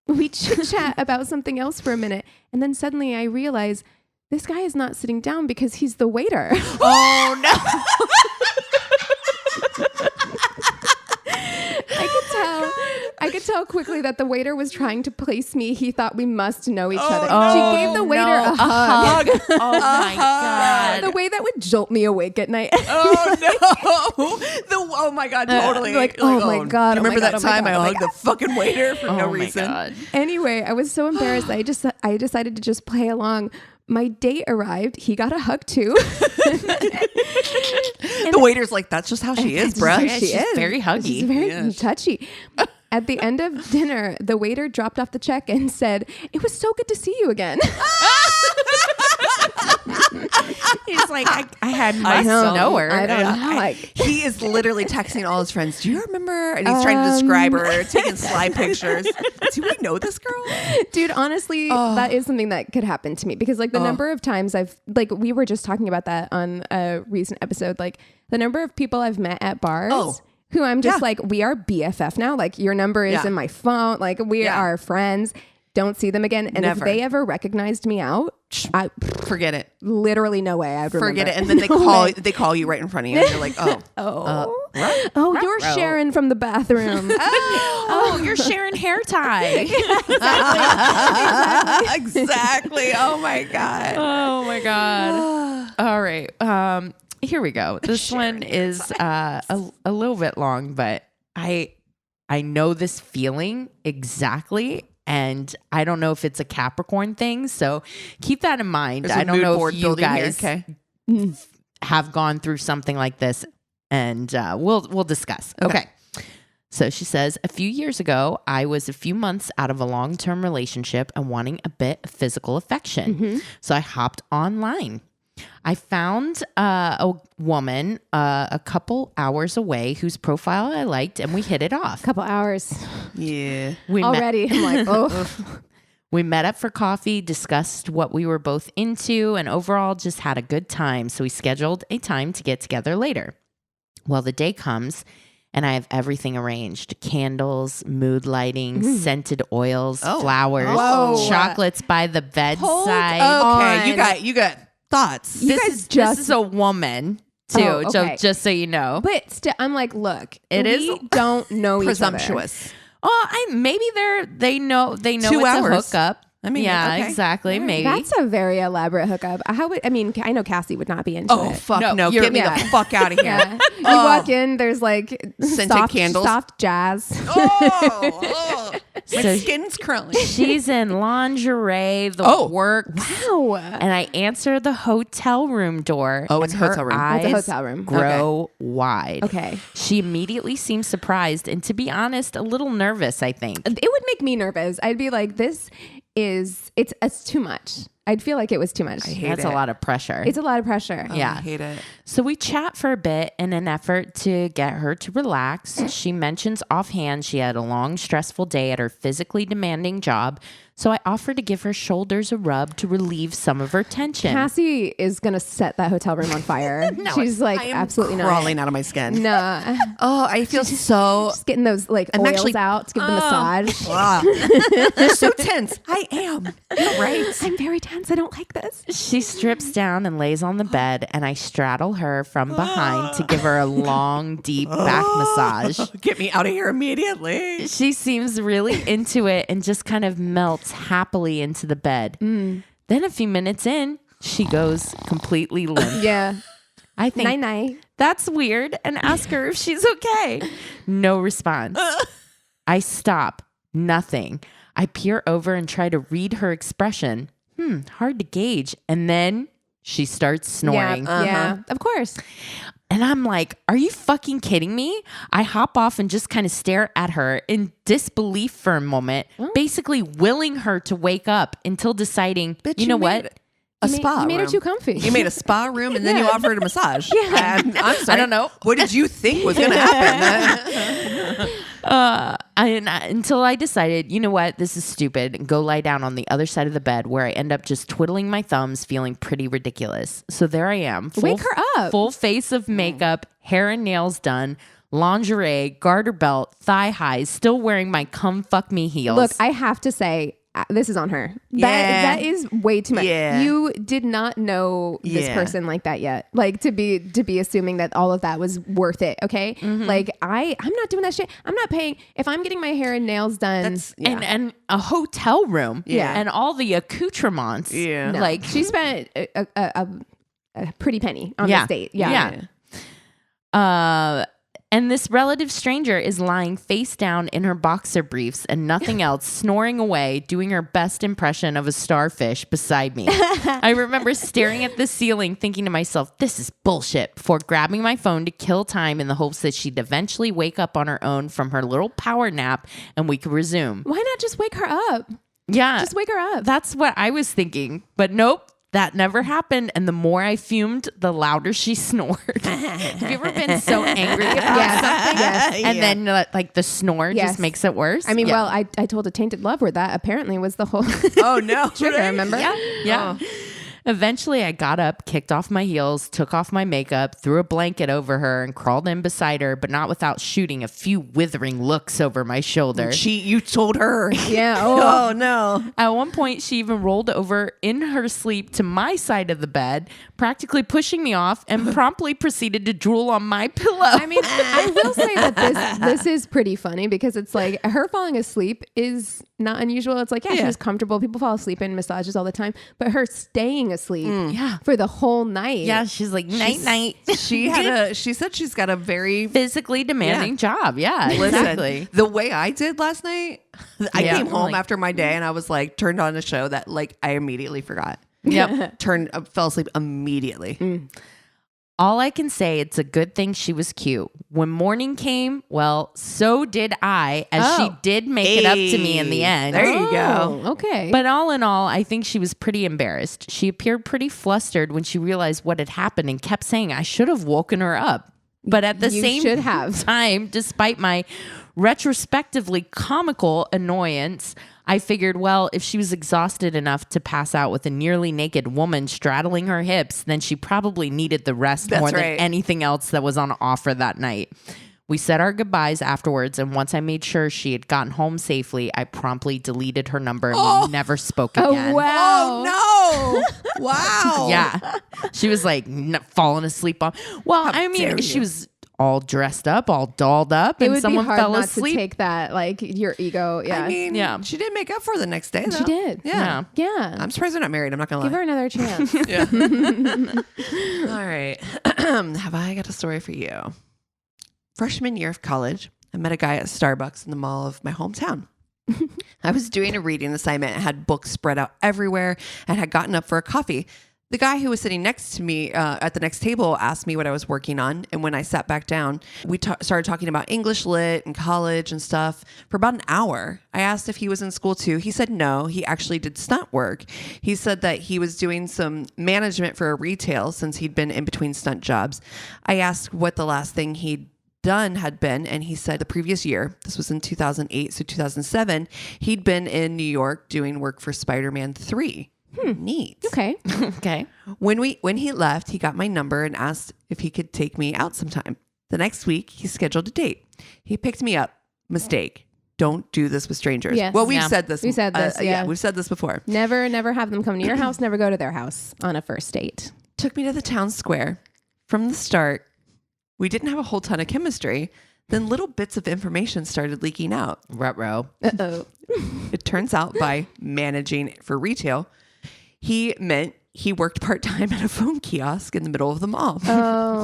We chit-chat about something else for a minute, and then suddenly I realize this guy is not sitting down because he's the waiter. Oh, no. I could tell quickly that the waiter was trying to place me. He thought we must know each other. No. She gave the waiter a hug. Oh my God. The way that would jolt me awake at night. Oh, no. Oh, my God, totally. Oh, my God. Remember oh my that God, oh my time God, I oh my hugged God. the fucking waiter for no Oh my reason? God. Anyway, I was so embarrassed. I decided to just play along. My date arrived. He got a hug too. The waiter's like, that's just how she is, bruh. Yeah, she's very huggy. She's very touchy. At the end of dinner, the waiter dropped off the check and said, "It was so good to see you again." He's like, I had must know her. I don't know. He is literally texting all his friends. Do you remember? And he's trying to describe her, taking slide pictures. Do we know this girl? Dude, honestly, that is something that could happen to me because like the number of times we were just talking about that on a recent episode, like the number of people I've met at bars who I'm just like, we are BFF now. Like your number is in my phone. Like we are friends. Don't see them again. And if they ever recognized me out, I forget it. Literally no way I'd remember. Forget it. And then they call you right in front of you. And you're like, you're Sharon from the bathroom. You're Sharon hair tie. Exactly. Oh my God. Oh my God. All right. Here we go. This one is a little bit long, but I know this feeling exactly. And I don't know if it's a Capricorn thing. So keep that in mind. I don't know if you guys have gone through something like this, and we'll discuss. Okay. So she says, a few years ago, I was a few months out of a long-term relationship and wanting a bit of physical affection. So I hopped online. I found a woman a couple hours away whose profile I liked, and we hit it off. Couple hours. Yeah. Already. I'm like, We met up for coffee, discussed what we were both into, and overall just had a good time. So we scheduled a time to get together later. Well, the day comes and I have everything arranged. Candles, mood lighting, scented oils, flowers, chocolates by the bedside. Okay, you got thoughts. This is a woman too. Oh, okay. Just so you know. But I'm like, look, we don't know each other. Presumptuous. Oh, maybe they know 2 it's hours. a hookup. I mean, yeah, okay. exactly. Maybe That's a very elaborate hookup. I know Cassie would not be into Oh it. fuck no! you're- Get me the fuck out of here. Yeah. You walk in, there's like Scented candles. soft jazz. My So- skin's curling. she's in lingerie. The works. Wow. And I answer the hotel room door. Oh, it's and a her hotel room. Eyes It's a hotel room. grow wide. Okay. She immediately seems surprised and, to be honest, a little nervous, I think. It would make me nervous. I'd be like, it's too much. I'd feel like it was too much. That's a lot of pressure. It's a lot of pressure. Yeah. I hate it. So we chat for a bit in an effort to get her to relax. She mentions offhand she had a long, stressful day at her physically demanding job. So I offered to give her shoulders a rub to relieve some of her tension. Cassie is gonna set that hotel room on fire. She's like, I am absolutely not. crawling out of my skin. Nah. Oh, I feel so. Just getting those like I'm oils actually- out to give the massage. They're so tense. I am. You're right. I'm very tense. I don't like this. She strips down and lays on the bed, and I straddle her from behind to give her a long, deep back massage. Get me out of here immediately. She seems really into it and just kind of melts happily into the bed. Then a few minutes in, she goes completely limp. Yeah. I think Night night. that's weird and ask her if she's okay. No response. I stop. Nothing. I peer over and try to read her expression. Hard to gauge. And then she starts snoring. Yeah. Of course. And I'm like, are you fucking kidding me? I hop off and just kind of stare at her in disbelief for a moment, basically willing her to wake up until deciding, Bitch, you know made what? A spa You made her room. too comfy. You made a spa room and then you offered a massage. Yeah. I'm sorry. I don't know. What did you think was going to happen? Until I decided, you know what, this is stupid, and go lie down on the other side of the bed, where I end up just twiddling my thumbs, feeling pretty ridiculous. So there I am. Wake her up. Full face of makeup, hair and nails done, lingerie, garter belt, thigh highs, still wearing my come fuck me heels. Look, I have to say, this is on her. Yeah. That is way too much. Yeah. You did not know this Yeah. person like that yet. Like to be assuming that all of that was worth it. Okay. Like I'm not doing that shit. I'm not paying if I'm getting my hair and nails done. and a hotel room, Yeah. and all the accoutrements, Yeah. No. like She spent a pretty penny on Yeah. this date. Yeah. And this relative stranger is lying face down in her boxer briefs and nothing else, snoring away, doing her best impression of a starfish beside me. I remember staring at the ceiling, thinking to myself, this is bullshit, before grabbing my phone to kill time in the hopes that she'd eventually wake up on her own from her little power nap and we could resume. Why not just wake her up? Yeah. Just wake her up. That's what I was thinking. But nope. That never happened. And the more I fumed, the louder she snored. Have you ever been so angry about something? Yes. And then like the snore Yes. just makes it worse? I mean, Yeah. well, I told a Tainted Love where that apparently was the whole Oh, no. trigger, remember? Yeah. Eventually, I got up, kicked off my heels, took off my makeup, threw a blanket over her, and crawled in beside her, but not without shooting a few withering looks over my shoulder. You told her. Yeah. Oh, no. At one point, she even rolled over in her sleep to my side of the bed, practically pushing me off, and promptly proceeded to drool on my pillow. I mean, I will say that this is pretty funny because it's like her falling asleep is not unusual. It's like, she was comfortable. People fall asleep in massages all the time, but her staying asleep for the whole night. yeah, she's like, night, night. She said she's got a very Physically demanding job. Yeah, Listen, exactly. the way I did last night, I Yeah, came home like- after my day and I was like, turned on a show that like I immediately forgot. Yep. Fell asleep immediately. All I can say, it's a good thing she was cute. When morning came, well, so did I, as she did make it up to me in the end. There you go. Oh, okay. But all in all, I think she was pretty embarrassed. She appeared pretty flustered when she realized what had happened and kept saying, I should have woken her up. But at the You same should have. time, despite my retrospectively comical annoyance, I figured, well, if she was exhausted enough to pass out with a nearly naked woman straddling her hips, then she probably needed the rest more than anything else that was on offer that night. We said our goodbyes afterwards, and once I made sure she had gotten home safely, I promptly deleted her number and we never spoke again. Oh, wow. Oh, no. Wow. Yeah. She was like falling asleep on. Well, I mean, she was all dressed up, all dolled up, It and would someone be hard fell not asleep. to take that, like your ego. Yeah. I mean, she did make up for the next day, though. She did. Yeah. Yeah. I'm surprised they're not married. I'm not going to Give lie. her another chance. All right. Have I got a story for you? Freshman year of college, I met a guy at Starbucks in the mall of my hometown. I was doing a reading assignment and had books spread out everywhere and had gotten up for a coffee. The guy who was sitting next to me at the next table asked me what I was working on. And when I sat back down, we started talking about English lit and college and stuff for about an hour. I asked if he was in school too. He said no, he actually did stunt work. He said that he was doing some management for a retail since he'd been in between stunt jobs. I asked what the last thing he'd done had been, and he said the previous year, this was in 2008, so 2007, he'd been in New York doing work for Spider-Man 3. Neat. Okay. Okay. When he left, he got my number and asked if he could take me out sometime. The next week, he scheduled a date. He picked me up. Mistake. Don't do this with strangers. Yes. Well, we've said this. We said this, yeah. We've said this before. Never have them come to your house. Never go to their house on a first date. Took me to the town square. From the start, we didn't have a whole ton of chemistry. Then little bits of information started leaking out. Ruh-roh. Uh-oh. It turns out by managing for retail, he meant he worked part-time at a phone kiosk in the middle of the mall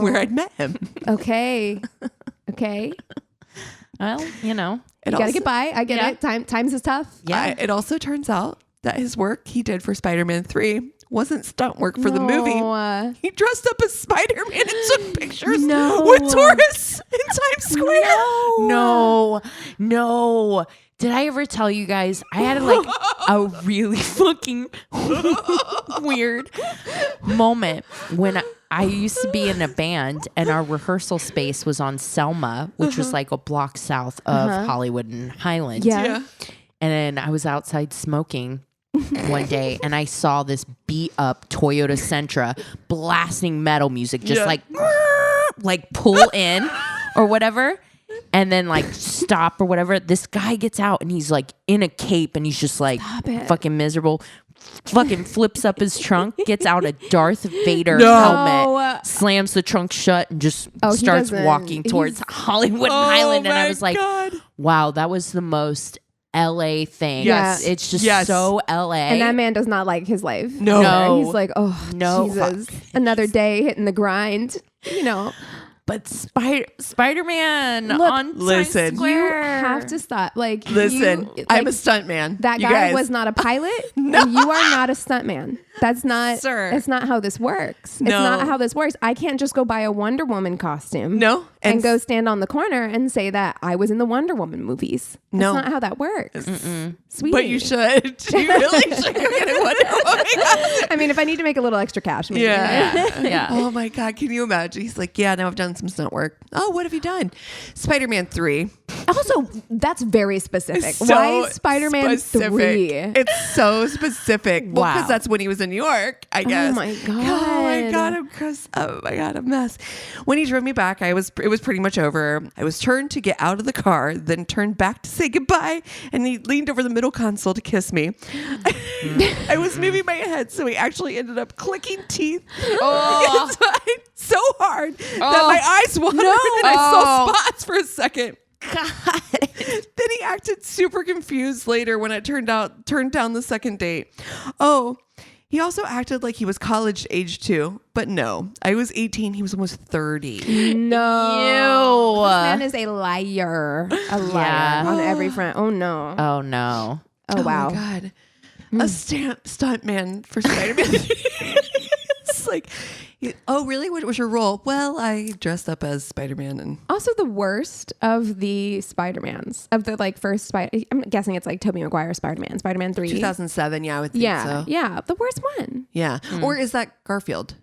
where I'd met him. Okay. Well, you know. You gotta get by. I get it. Times is tough. Yeah. It also turns out that his work he did for Spider-Man 3 wasn't stunt work for the movie. He dressed up as Spider-Man and took pictures with tourists in Times Square. No. Did I ever tell you guys I had like a really fucking weird moment when I used to be in a band and our rehearsal space was on Selma, which was like a block south of Hollywood and Highland. Yeah. And then I was outside smoking one day and I saw this beat up Toyota Sentra blasting metal music, just like pull in or whatever. And then like stop or whatever. This guy gets out and he's like in a cape and he's just like fucking miserable. Fucking flips up his trunk, gets out a Darth Vader helmet, slams the trunk shut, and just starts walking towards Hollywood and Highland. And I was like, wow, that was the most LA thing. Yes. It's just so LA. And that man does not like his life. No. He's like, Jesus, another day hitting the grind, you know. But Spider-Man Look, on listen, Times Square. You have to stop. Like, listen, I'm a stunt man. That you guy guys. was not a pilot. No. And you are not a stunt man. That's not, Sir. It's not how this works. It's No. not how this works. I can't just go buy a Wonder Woman costume. No. And go stand on the corner and say that I was in the Wonder Woman movies. No. That's not how that works. Sweetie. But you should. You really should go get a Wonder Woman. I mean, if I need to make a little extra cash, maybe. Yeah. Oh my God. Can you imagine? He's like, yeah, now I've done some stunt work. Oh, what have you done? Spider-Man 3. Also, that's very specific. So Why Spider-Man specific. 3? It's so specific. Well, Wow. because that's when he was in New York, I guess. Oh my God. Oh my God. Oh my God, a mess. When he drove me back, it was pretty much over. I was turned to get out of the car, then turned back to say goodbye, and he leaned over the middle console to kiss me. I was moving my head, so he actually ended up clicking teeth inside so hard that my eyes watered and I saw spots for a second. God. Then he acted super confused later when I turned down the second date. Oh, he also acted like he was college age too, but no, I was 18. He was almost 30. No. This man is a liar. A liar on every front. Oh no. Oh no. Oh wow. Oh my God. A stunt man for Spider-Man. It's like, oh really? What was your role? Well, I dressed up as Spider-Man and Also the worst of the Spider-Mans, of the like first I'm guessing it's like Tobey Maguire Spider-Man, Spider-Man 3. 2007. Yeah, I would think so. Yeah, the worst one. Yeah. Or is that Garfield?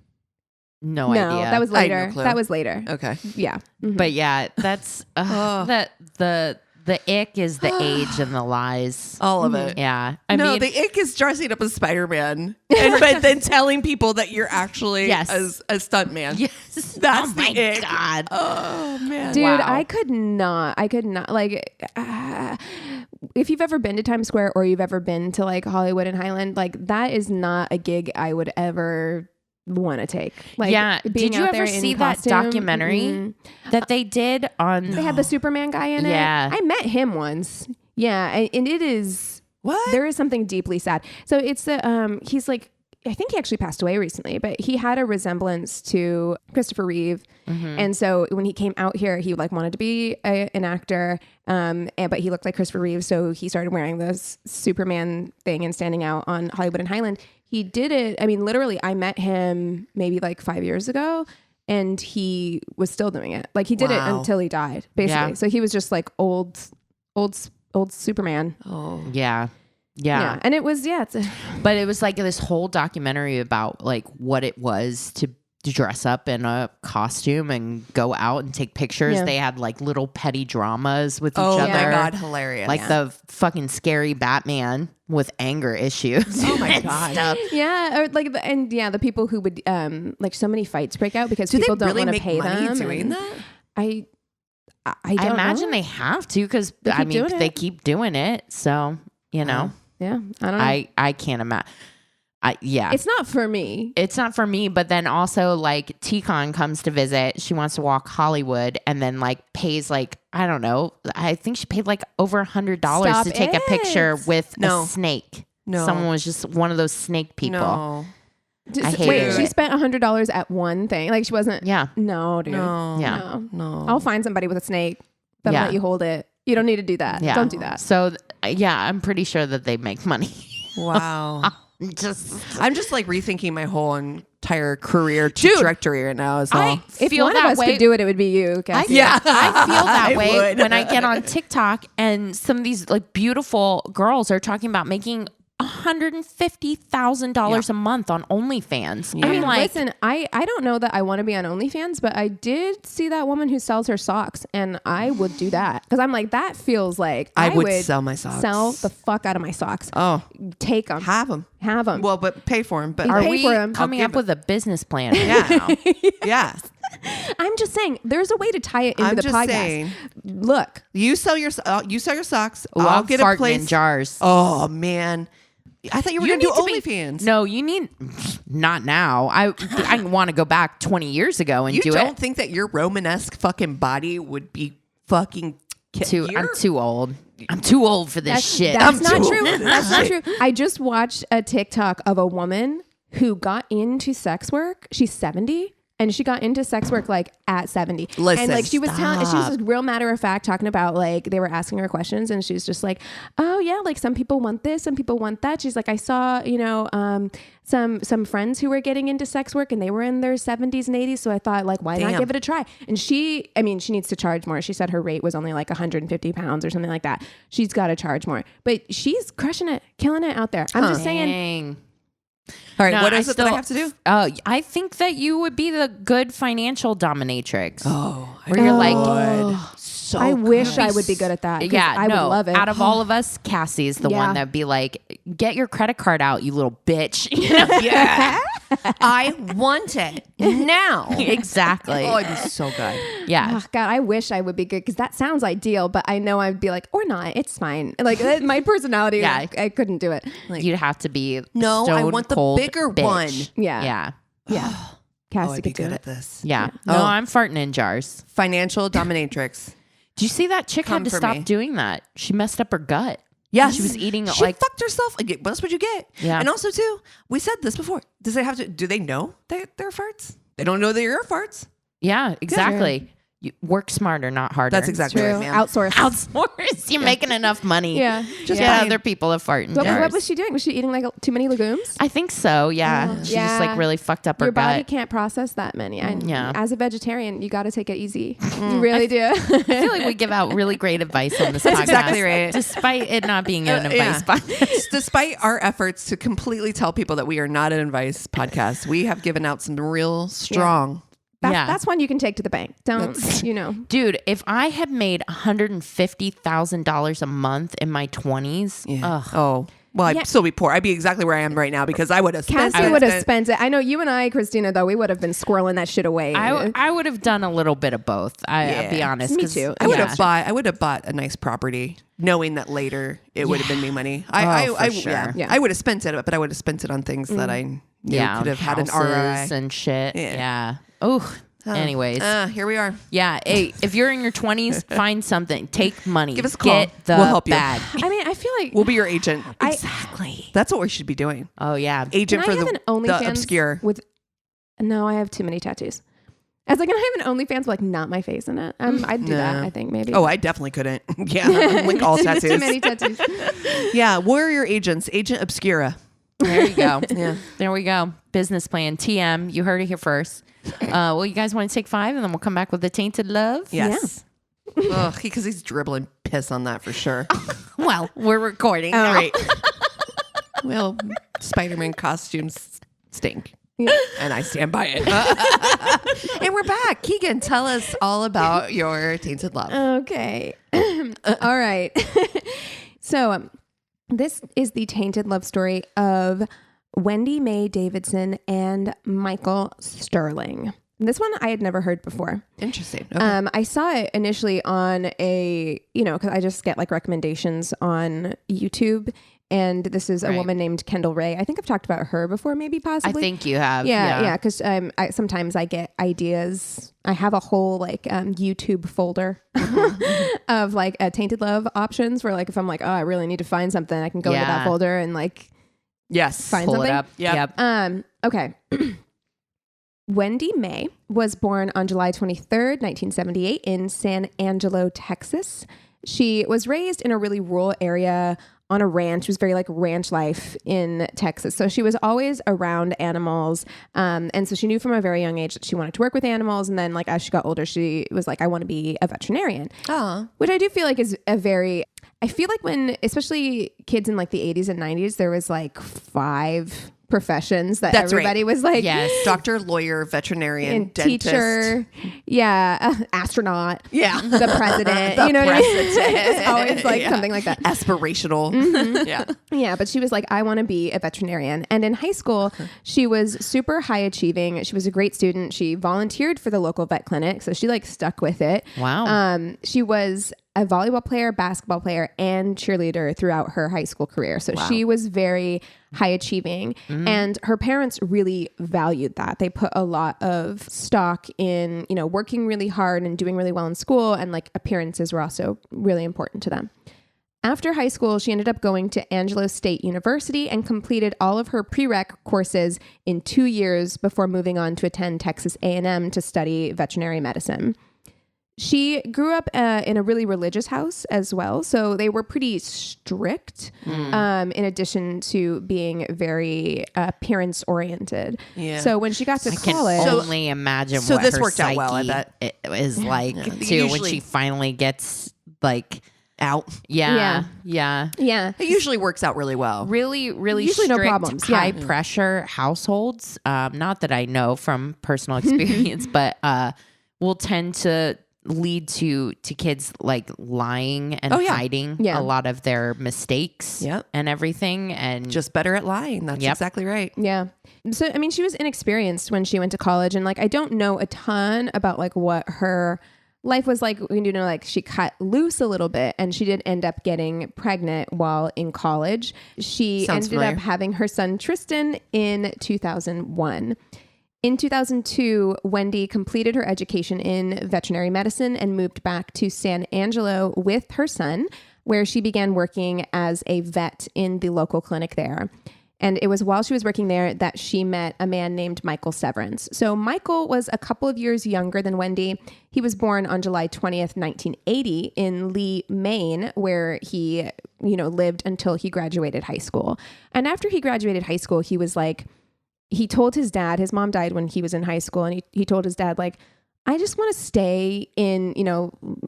No No, idea. that was I had later. no clue. That was later. Okay. Yeah. Mhm. But yeah, that's that the The ick is the age and the lies. All of it. Yeah. The ick is dressing up as Spider-Man but then telling people that you're actually a stunt man. Yes. That's my the ick. God. Oh, man. Dude, Wow. I could not like if you've ever been to Times Square or you've ever been to like Hollywood and Highland, like that is not a gig I would ever want to take. Like, did you ever see that documentary that they did on? They had the Superman guy in it. Yeah. I met him once. Yeah, and it is there is something deeply sad. So it's the he's like, I think he actually passed away recently, but he had a resemblance to Christopher Reeve. And so when he came out here, he like wanted to be an actor, but he looked like Christopher Reeve. So he started wearing this Superman thing and standing out on Hollywood and Highland. He did it. I mean, literally, I met him maybe like 5 years ago and he was still doing it. Like he did it until he died, basically. Yeah. So he was just like old Superman. Oh, Yeah. And it was, But it was like this whole documentary about like what it was to dress up in a costume and go out and take pictures. Yeah. They had like little petty dramas with each oh other. my God, hilarious. Like the fucking scary Batman with anger issues. Oh my and God. stuff. Yeah, or like the people who would like so many fights break out because Do people they don't really want to make pay money them. doing and that? I I don't imagine know. they have to because They I keep mean doing they it. keep doing it. So, you know, Yeah, I don't know. I can't imagine. It's not for me. It's not for me, but then also like T-Con comes to visit. She wants to walk Hollywood and then like pays like, I don't know. I think she paid like over $100 Stop to take a picture it. with No. a snake. No. Someone was just one of those snake people. No. I hate Wait, it. she spent $100 at one thing. Like she wasn't. Yeah. No, dude. No. Yeah. No. I'll find somebody with a snake that'll Yeah. let you hold it. You don't need to do that. Yeah. Don't do that. So I'm pretty sure that they make money. Wow. I'm just like rethinking my whole entire career trajectory right now. Is all. I If feel one that of us way. could do it, it would be you. Cassie. Yeah. I feel that I way would. when I get on TikTok and some of these like beautiful girls are talking about making $150,000 a month on OnlyFans. Yeah. I mean, like, listen, I don't know that I want to be on OnlyFans, but I did see that woman who sells her socks, and I would do that because I'm like, that feels like I would sell my socks. Sell the fuck out of my socks. Oh, Take them. have them. Have them. Well, but pay for them. But Are are pay we for 'em. coming I'll up give with a business plan? Yeah. Yeah. I'm just saying, there's a way to tie it into I'm the just podcast. saying. Look, You sell your socks. Ooh, I'll I'm get a farting place. in jars. Oh man, I thought you were You going to do need to be- OnlyFans. No, you need not now. I want to go back 20 years ago and You do don't it. think that your Romanesque fucking body would be fucking I'm too old. I'm too old for this shit. That's I'm not too true. old. That's not true. I just watched a TikTok of a woman who got into sex work. She's 70. And she got into sex work like at 70. Listen, and like she was telling, she was stop. just real matter of fact talking about like they were asking her questions and she was just like, oh yeah, like some people want this, some people want that. She's like, I saw, some friends who were getting into sex work and they were in their 70s and 80s. So I thought like, why not Damn. give it a try? And she needs to charge more. She said her rate was only like 150 pounds or something like that. She's got to charge more, but she's crushing it, killing it out there. I'm just saying. Dang. All right, No, what is it that I have to do? I think that you would be the good financial dominatrix. Oh, where you're like, so I wish good. I would be good at that. 'cause yeah, I would love it. Out of all of us, Cassie's the Yeah. one that'd be like, get your credit card out, you little bitch. Yeah. I want it now. Exactly. Oh, it'd be so good. Yeah. Oh, God, I wish I would be good because that sounds ideal, but I know I'd be like, or not, it's fine. Like my personality, Yeah. I couldn't do it. You'd have to be No, I stone want the cold bigger bitch. one. Yeah. Yeah. Yeah. Oh, Cassie I'd be could do good it. at this. Yeah. No, Oh. I'm farting in jars. Financial dominatrix. Do you see that chick Come had to for stop me. doing that? She messed up her gut. Yes. She was eating She like fucked herself. That's what you get. Yeah. And also too, we said this before. Do they know that they're farts? They don't know that you're farts. yeah, exactly. You work smarter, not harder. That's exactly True. right, ma'am. Outsource. Outsource. You're making enough money. Yeah. Just Yeah. get other people to fart in What jars. was she doing? Was she eating like too many legumes? I think so. Yeah. She just like really fucked up her Your body gut. can't process that many. And Yeah. as a vegetarian, you got to take it easy. You really do. I feel like we give out really great advice on this podcast. exactly right. Despite it not being an advice podcast. Despite our efforts to completely tell people that we are not an advice podcast, we have given out some real strong That's one you can take to the bank. Don't, Dude, if I had made $150,000 a month in my 20s, well, I'd still be poor. I'd be exactly where I am right now because I would have spent Cassie would have spent it. I know you and I, Christina, though, we would have been squirreling that shit away. I would have done a little bit of both. I'll be honest. Me too. I would have bought a nice property, knowing that later it would have been me money. I would have spent it, but I would have spent it on things that I knew could have had an ROI and shit. Yeah. Oh. Anyways, here we are. Yeah. Hey, if you're in your 20s, find something. Take money. Give us a call. Get the we'll help bag. you. I mean, I feel like we'll be your agent. Exactly. That's what we should be doing. Oh yeah, agent for an the OnlyFans obscure. No, I have too many tattoos. I was like, can I have an OnlyFans with like not my face in it? I'd do that. I think maybe. Oh, I definitely couldn't. Yeah, like all tattoos. Too many tattoos. Yeah, we're your agents, Agent Obscura. There you go. Yeah, there we go. Business plan. TM. You heard it here first. Well, you guys want to take 5 and then we'll come back with the Tainted Love? Yes. Yeah. Because he's dribbling piss on that for sure. Well, we're recording. Right. Well, Spider-Man costumes stink. Yeah. And I stand by it. And we're back. Keegan, tell us all about your Tainted Love. Okay. All right. So this is the Tainted Love story of Wendi Mae Davidson and Michael Sterling. This one I had never heard before. Interesting. Okay. I saw it initially on because I just get like recommendations on YouTube. And this is a woman named Kendall Ray. I think I've talked about her before, maybe possibly. I think you have. Yeah. Because sometimes I get ideas. I have a whole like YouTube folder of like Tainted Love options where like if I'm like, oh, I really need to find something, I can go into that folder and like find pull something. It up. Yep. Okay. Wendi Mae was born on July 23rd, 1978 in San Angelo, Texas. She was raised in a really rural area on a ranch. It was very like ranch life in Texas. So she was always around animals. And so she knew from a very young age that she wanted to work with animals. And then like as she got older, she was like, I want to be a veterinarian. Which I do feel like is I feel like when, especially kids in like the 80s and 90s, there was like 5 professions that everybody was like, doctor, lawyer, veterinarian, teacher, astronaut, the president, the it's always like something like that, aspirational. But she was like, I want to be a veterinarian. And in high school she was super high achieving. She was a great student. She volunteered for the local vet clinic, so she like stuck with it. She was a volleyball player, basketball player, and cheerleader throughout her high school career. So she was very high achieving, and her parents really valued that. They put a lot of stock in, working really hard and doing really well in school, and like appearances were also really important to them. After high school, she ended up going to Angelo State University and completed all of her prereq courses in 2 years before moving on to attend Texas A&M to study veterinary medicine. She grew up in a really religious house as well. So they were pretty strict, in addition to being very appearance oriented. Yeah. So when she got to college... I can only imagine so what this her worked out well, I bet. It was like, too, when she finally gets like... out. Yeah. It usually works out really well. Really usually strict, no problems. high pressure households. Not that I know from personal experience, but will tend to lead to kids like lying and hiding a lot of their mistakes and everything, and just better at lying. That's exactly right. Yeah. So, I mean, she was inexperienced when she went to college, and like, I don't know a ton about like what her life was like. Like she cut loose a little bit, and she did end up getting pregnant while in college. She ended up having her son Tristan in 2001. In 2002, Wendi completed her education in veterinary medicine and moved back to San Angelo with her son, where she began working as a vet in the local clinic there. And it was while she was working there that she met a man named Michael Severance. So Michael was a couple of years younger than Wendi. He was born on July 20th, 1980 in Lee, Maine, where he, lived until he graduated high school. And after he graduated high school, he was like, he told his dad, his mom died when he was in high school, and he told his dad, like, I just want to stay in,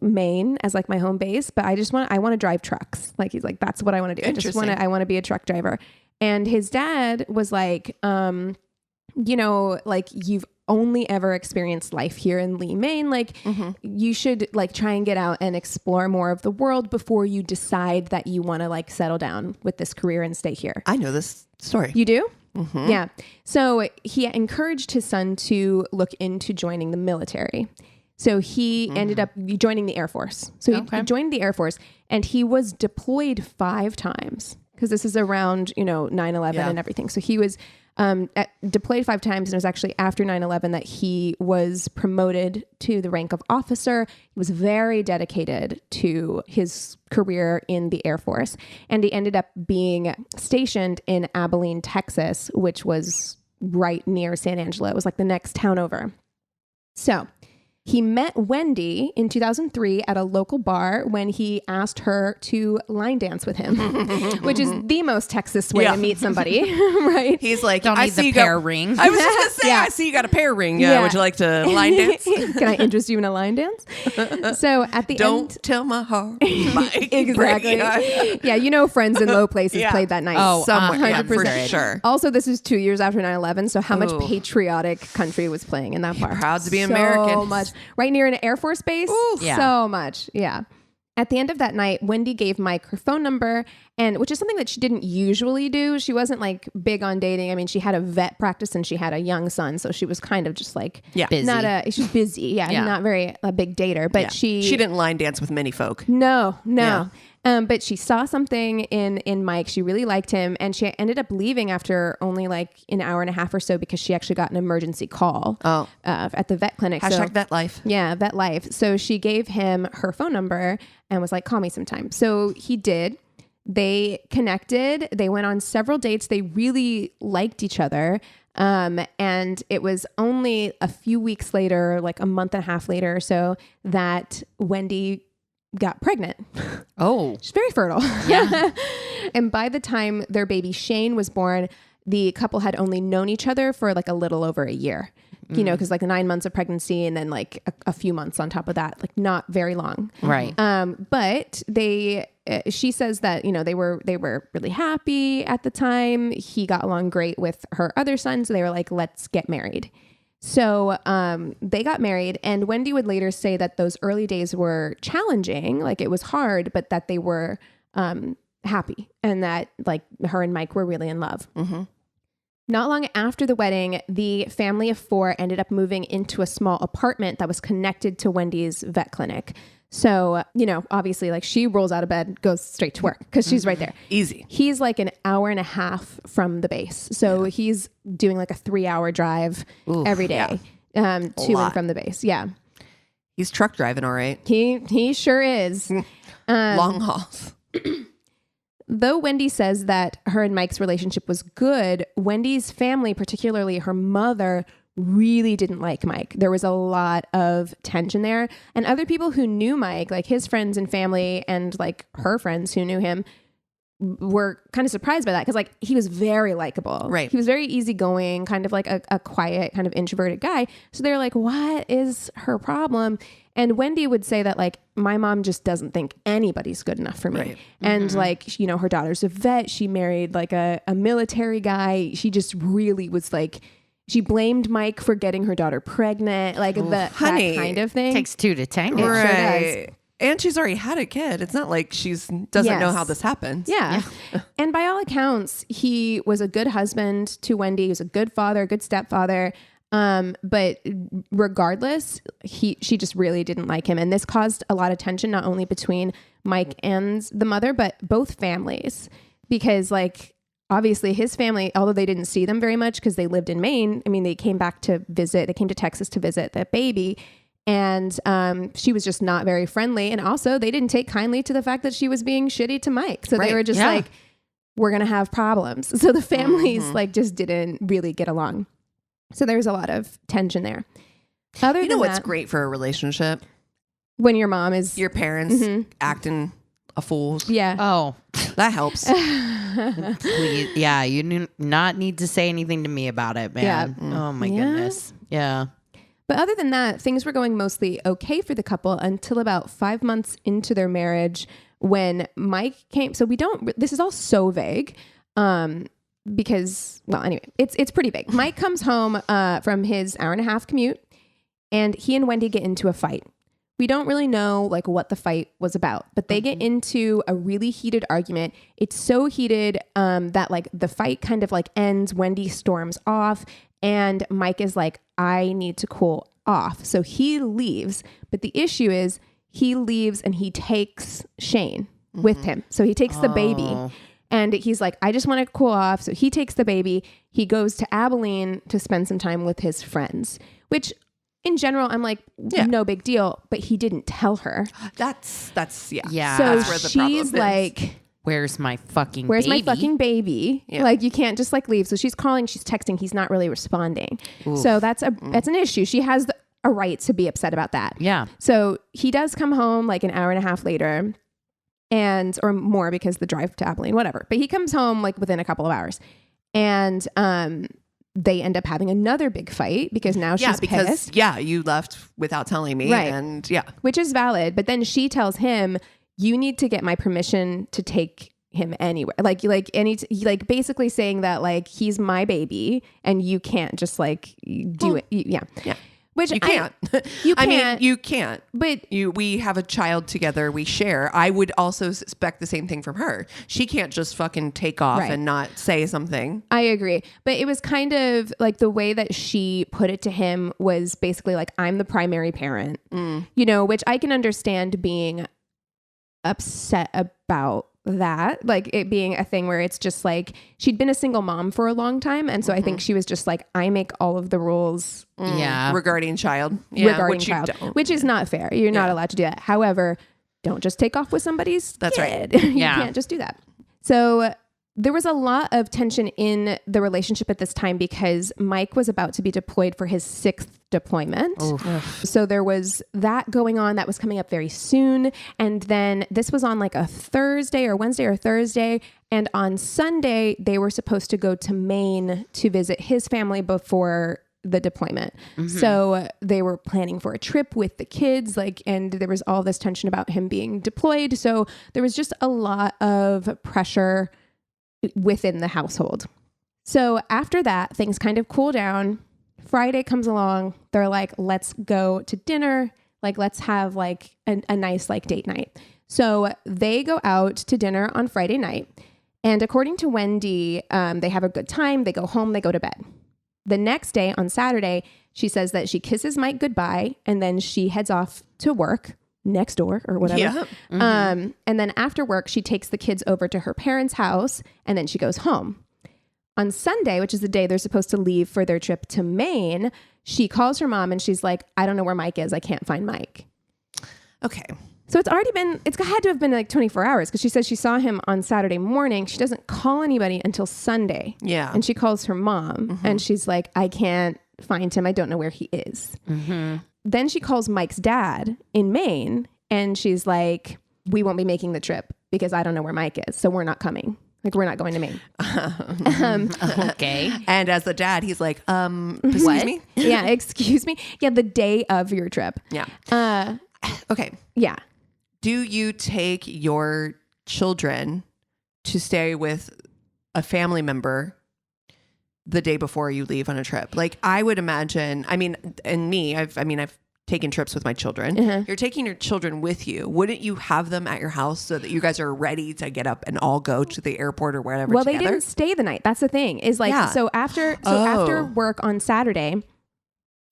Maine as like my home base, but I want to drive trucks. Like, he's like, that's what I want to do. I want to be a truck driver. And his dad was like, like, you've only ever experienced life here in Lee, Maine. Like you should like try and get out and explore more of the world before you decide that you want to like settle down with this career and stay here. I know this story. You do? Yeah. So he encouraged his son to look into joining the military. So he ended up joining the Air Force. So he joined the Air Force and he was deployed 5 times because this is around, 9/11 and everything. So he was deployed 5 times, and it was actually after 9/11 that he was promoted to the rank of officer. He was very dedicated to his career in the Air Force, and he ended up being stationed in Abilene, Texas, which was right near San Angelo. It was like the next town over. So he met Wendi in 2003 at a local bar when he asked her to line dance with him, which is the most Texas way to meet somebody, right? He's like, Don't I need see the you pear got, ring. I was just going to say, I see you got a pear ring. Would you like to line dance? Can I interest you in a line dance? So at the Don't end... tell my heart. Exactly. Yeah, Friends in Low Places played that night. Oh, somewhere. 100%. For sure. Also, this is 2 years after 9/11, so how much patriotic country was playing in that bar? Proud to be so American. So much. Right near an Air Force base? Yeah. So much. Yeah. At the end of that night, Wendi gave Mike her phone number, and which is something that she didn't usually do. She wasn't like big on dating. I mean, she had a vet practice and she had a young son, so she was kind of just like busy. She's busy. Yeah, not very a big dater, but she didn't line dance with many folk. No. Yeah. But she saw something in Mike. She really liked him, and she ended up leaving after only like an hour and a half or so because she actually got an emergency call at the vet clinic. Hashtag vet life. Yeah, vet life. So she gave him her phone number and was like, call me sometime. So he did. They connected. They went on several dates. They really liked each other. And it was only a few weeks later, like a month and a half later or so, that Wendi got pregnant. Oh. She's very fertile. Yeah. And by the time their baby Shane was born, the couple had only known each other for like a little over a year, because like 9 months of pregnancy and then like a few months on top of that, like not very long. Right. But she says that, they were really happy at the time. He got along great with her other son. So they were like, let's get married. So they got married, and Wendi would later say that those early days were challenging, like it was hard, but that they were happy and that like her and Mike were really in love. Not long after the wedding, the family of 4 ended up moving into a small apartment that was connected to Wendi's vet clinic. So, obviously like she rolls out of bed, goes straight to work because she's right there. Easy. He's like an hour and a half from the base. So he's doing like a 3-hour drive every day to and from the base. Yeah. He's truck driving. All right. He sure is. Long hauls. Though Wendi says that her and Mike's relationship was good, Wendi's family, particularly her mother, really didn't like Mike. There was a lot of tension there. And other people who knew Mike, like his friends and family and like her friends who knew him, were kind of surprised by that because like he was very likable. Right. He was very easygoing, kind of like a quiet, kind of introverted guy. So they're like, what is her problem? And Wendi would say that like, my mom just doesn't think anybody's good enough for me. Right. And like, her daughter's a vet. She married like a military guy. She just really was like, she blamed Mike for getting her daughter pregnant. Like that kind of thing. Takes 2 to tango. Right. Sure does. And she's already had a kid. It's not like doesn't know how this happens. Yeah. And by all accounts, he was a good husband to Wendi. He was a good father, a good stepfather. But regardless, she just really didn't like him. And this caused a lot of tension, not only between Mike and the mother, but both families. Because like, obviously his family, although they didn't see them very much because they lived in Maine, I mean, they came back to visit, they came to Texas to visit the baby. And she was just not very friendly. And also they didn't take kindly to the fact that she was being shitty to Mike. So they were just like, we're going to have problems. So the families like just didn't really get along. So there's a lot of tension there. Other than what's that, great for a relationship? When your mom is... Your parents acting a fool. Yeah. Oh. That helps. Please. Yeah, you do not need to say anything to me about it, man. Yeah. Oh my goodness. Yeah. But other than that, things were going mostly okay for the couple until about 5 months into their marriage when Mike came. So this is all so vague. because, well, anyway, it's pretty big. Mike comes home from his 1.5-hour commute, and he and Wendi get into a fight. We don't really know like what the fight was about, but they get into a really heated argument. It's so heated that like the fight kind of like ends. Wendi storms off, and Mike is like, I need to cool off. So he leaves. But the issue is he leaves and he takes Shane with him. So he takes the baby, and he's like, I just want to cool off. So he takes the baby. He goes to Abilene to spend some time with his friends, which in general, I'm like, no big deal, but he didn't tell her. That's Yeah. So that's where the problem she's is. like, Where's my fucking where's baby? my fucking baby? Yeah. Like, you can't just like leave. So she's calling, she's texting. He's not really responding. So that's an issue. She has a right to be upset about that. Yeah. So he does come home like 1.5 hours later, or more because the drive to Abilene, whatever. But he comes home like within a couple of hours, and they end up having another big fight because now she's pissed. You left without telling me, Right. and Which is valid. But then she tells him, you need to get my permission to take him anywhere. Like basically saying that like he's my baby and you can't just like do it. Yeah. Which you can't. You I can't. mean, you can't. But we have a child together. We share. I would also expect the same thing from her. She can't just fucking take off Right. and not say something. I agree. But it was kind of like the way that she put it to him was basically like, I'm the primary parent, which I can understand being upset about that, like it being a thing where it's just like she'd been a single mom for a long time, and so I think she was just like, I make all of the rules regarding child, which is not fair. You're not allowed to do that. However, don't just take off with somebody's That's kid. right. You can't just do that. So there was a lot of tension in the relationship at this time because Mike was about to be deployed for his 6th deployment. So there was that going on that was coming up very soon. And then this was on like a Thursday or Wednesday or Thursday. And on Sunday, they were supposed to go to Maine to visit his family before the deployment. So they were planning for a trip with the kids, and there was all this tension about him being deployed. So there was just a lot of pressure within the household. So after that, things kind of cool down. Friday comes along. They're like, let's go to dinner. Like, let's have like a nice like date night. So they go out to dinner on Friday night. And according to Wendi, they have a good time. They go home, they go to bed. The next day on Saturday, she says that she kisses Mike goodbye and then she heads off to work next door or whatever. And then after work, she takes the kids over to her parents' house and then she goes home. On Sunday, which is the day they're supposed to leave for their trip to Maine, she calls her mom and she's like, I don't know where Mike is. I can't find Mike. Okay. So it's had to have been like 24 hours because she says she saw him on Saturday morning. She doesn't call anybody until Sunday. Yeah. And she calls her mom and she's like, I can't find him. I don't know where he is. Then she calls Mike's dad in Maine and she's like, we won't be making the trip because I don't know where Mike is. So we're not coming. Like, we're not going to Maine. Okay. And as the dad, he's like, excuse me? Yeah, excuse me. Yeah, the day of your trip. Yeah. Okay. Yeah. Do you take your children to stay with a family member the day before you leave on a trip? Like, I would imagine, I've taken trips with my children. You're taking your children with you. Wouldn't you have them at your house so that you guys are ready to get up and all go to the airport or wherever Well, together? they didn't stay the night. That's the thing is like, so after work on Saturday,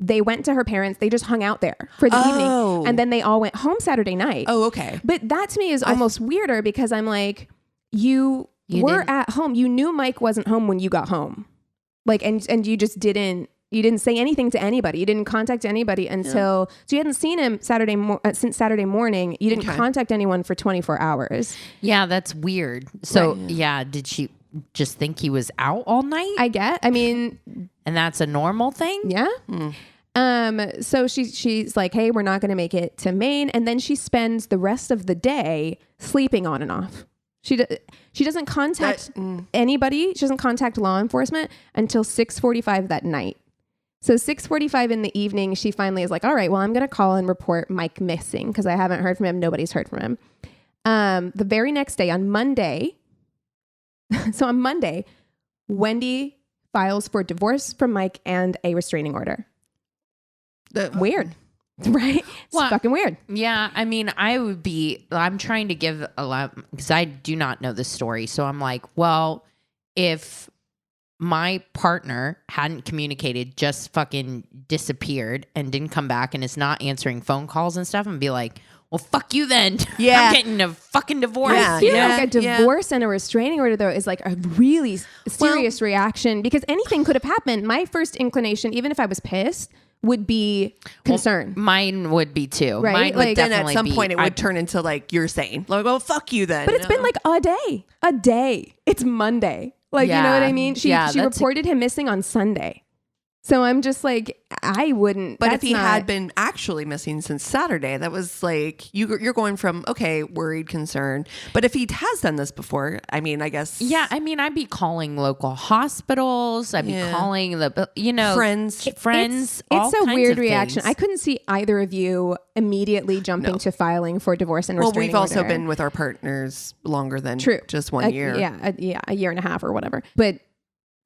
they went to her parents. They just hung out there for the evening. And then they all went home Saturday night. Oh, okay. But that to me is almost weirder because I'm like, you were at home. You knew Mike wasn't home when you got home. Like, and you just didn't say anything to anybody. You didn't contact anybody until, so you hadn't seen him since Saturday morning. You didn't contact anyone for 24 hours. Yeah, that's weird. So did she just think he was out all night? And that's a normal thing? Yeah. So she's like, hey, we're not going to make it to Maine. And then she spends the rest of the day sleeping on and off. She doesn't contact anybody. She doesn't contact law enforcement until 6:45 that night. So 6:45 in the evening, she finally is like, all right, well, I'm going to call and report Mike missing because I haven't heard from him. Nobody's heard from him. The very next day on Monday, Wendi files for divorce from Mike and a restraining order. Weird. Right? It's fucking weird. Yeah. I mean, I'm trying to give a lot because I do not know this story. So I'm like, well, if my partner hadn't communicated, just fucking disappeared and didn't come back and is not answering phone calls and stuff, and be like, well, fuck you then. Yeah. I'm getting a fucking divorce. I feel like a divorce and a restraining order, though, is like a really serious reaction because anything could have happened. My first inclination, even if I was pissed, would be concern. Well, mine would be too. Right? Mine would Like, Then definitely at some be. point it would turn into like you're saying, like, well, fuck you then. But it's been like a day. It's Monday. Like, you know what I mean? She reported him missing on Sunday. So I'm just like, I wouldn't. But if he had been actually missing since Saturday, that was like, you're going from, okay, worried, concerned. But if he has done this before, I mean, I guess. Yeah, I mean, I'd be calling local hospitals. I'd be calling the, friends. It's all a kinds weird of reaction. things. I couldn't see either of you immediately jumping to filing for divorce and Well, restraining we've also order. been with our partners longer than just 1 year. A year and a half or whatever. But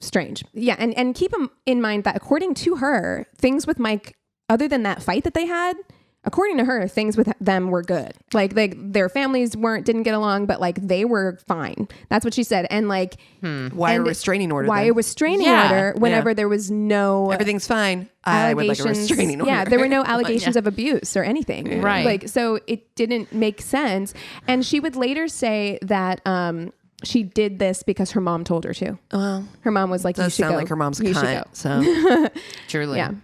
strange. Yeah. And keep in mind that according to her, things with Mike, other than that fight that they had, according to her, things with them were good. Like their families didn't get along, but like they were fine. That's what she said. And like, why a restraining order? Why a restraining order whenever there was no everything's fine. I would like a restraining order. Yeah, there were no allegations of abuse or anything. Right. Like, so it didn't make sense. And she would later say that she did this because her mom told her to. Well, her mom was like, "You does should sound go. like her mom's a You should cunt." go." So Truly, yeah.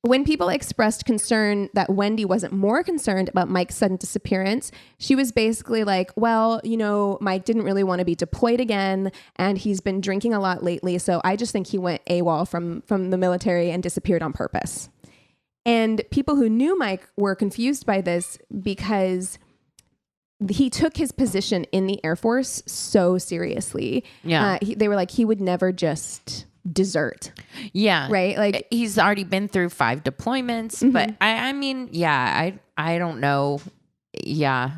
When people expressed concern that Wendi wasn't more concerned about Mike's sudden disappearance, she was basically like, well, Mike didn't really want to be deployed again, and he's been drinking a lot lately, so I just think he went AWOL from the military and disappeared on purpose. And people who knew Mike were confused by this because he took his position in the Air Force so seriously. Yeah. They were like, he would never just desert. Yeah. Right? Like, he's already been through 5 deployments, but I mean, yeah, I don't know. Yeah.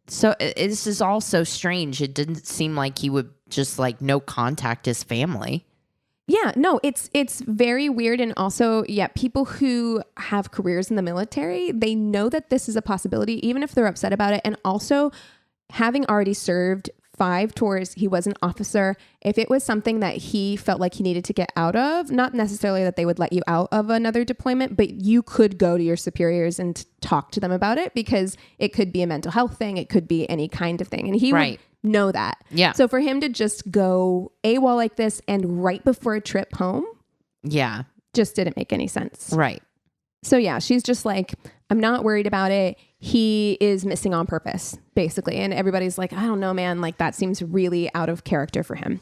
So this is all so strange. It didn't seem like he would just like no contact his family. Yeah, no, it's very weird. And also, people who have careers in the military, they know that this is a possibility, even if they're upset about it. And also, having already served 5 tours, he was an officer. If it was something that he felt like he needed to get out of, not necessarily that they would let you out of another deployment, but you could go to your superiors and talk to them about it, because it could be a mental health thing. It could be any kind of thing. And he would know that. Yeah. So for him to just go AWOL like this and right before a trip home, just didn't make any sense. Right. So yeah, she's just like, I'm not worried about it. He is missing on purpose, basically. And everybody's like, I don't know, man. Like, that seems really out of character for him.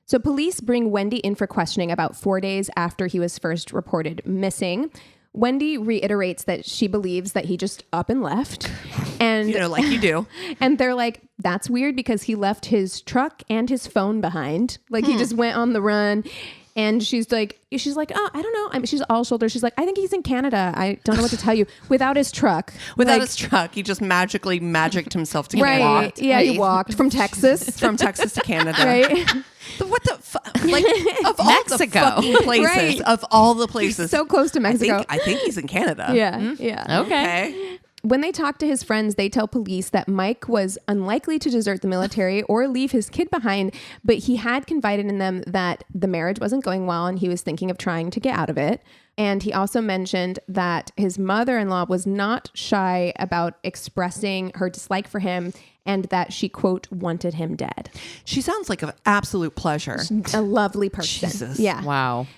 So police bring Wendi in for questioning about 4 days after he was first reported missing. Wendi reiterates that she believes that he just up and left. And like you do. And they're like, that's weird because he left his truck and his phone behind. Like, he just went on the run. And she's like, oh, I don't know. She's all shoulders. She's like, I think he's in Canada. I don't know what to tell you. Without his truck. His truck. He just magically magicked himself to right. Canada. Yeah, he walked from Texas. From Texas to Canada. Right. What the fuck? Like, of all the fucking places, right. Of all the places. So close to Mexico. I think he's in Canada. Yeah. Yeah. Okay. When they talk to his friends, they tell police that Mike was unlikely to desert the military or leave his kid behind, but he had confided in them that the marriage wasn't going well and he was thinking of trying to get out of it. And he also mentioned that his mother-in-law was not shy about expressing her dislike for him and that she, quote, wanted him dead. She sounds like an absolute pleasure. A lovely person. Jesus. Yeah. Wow.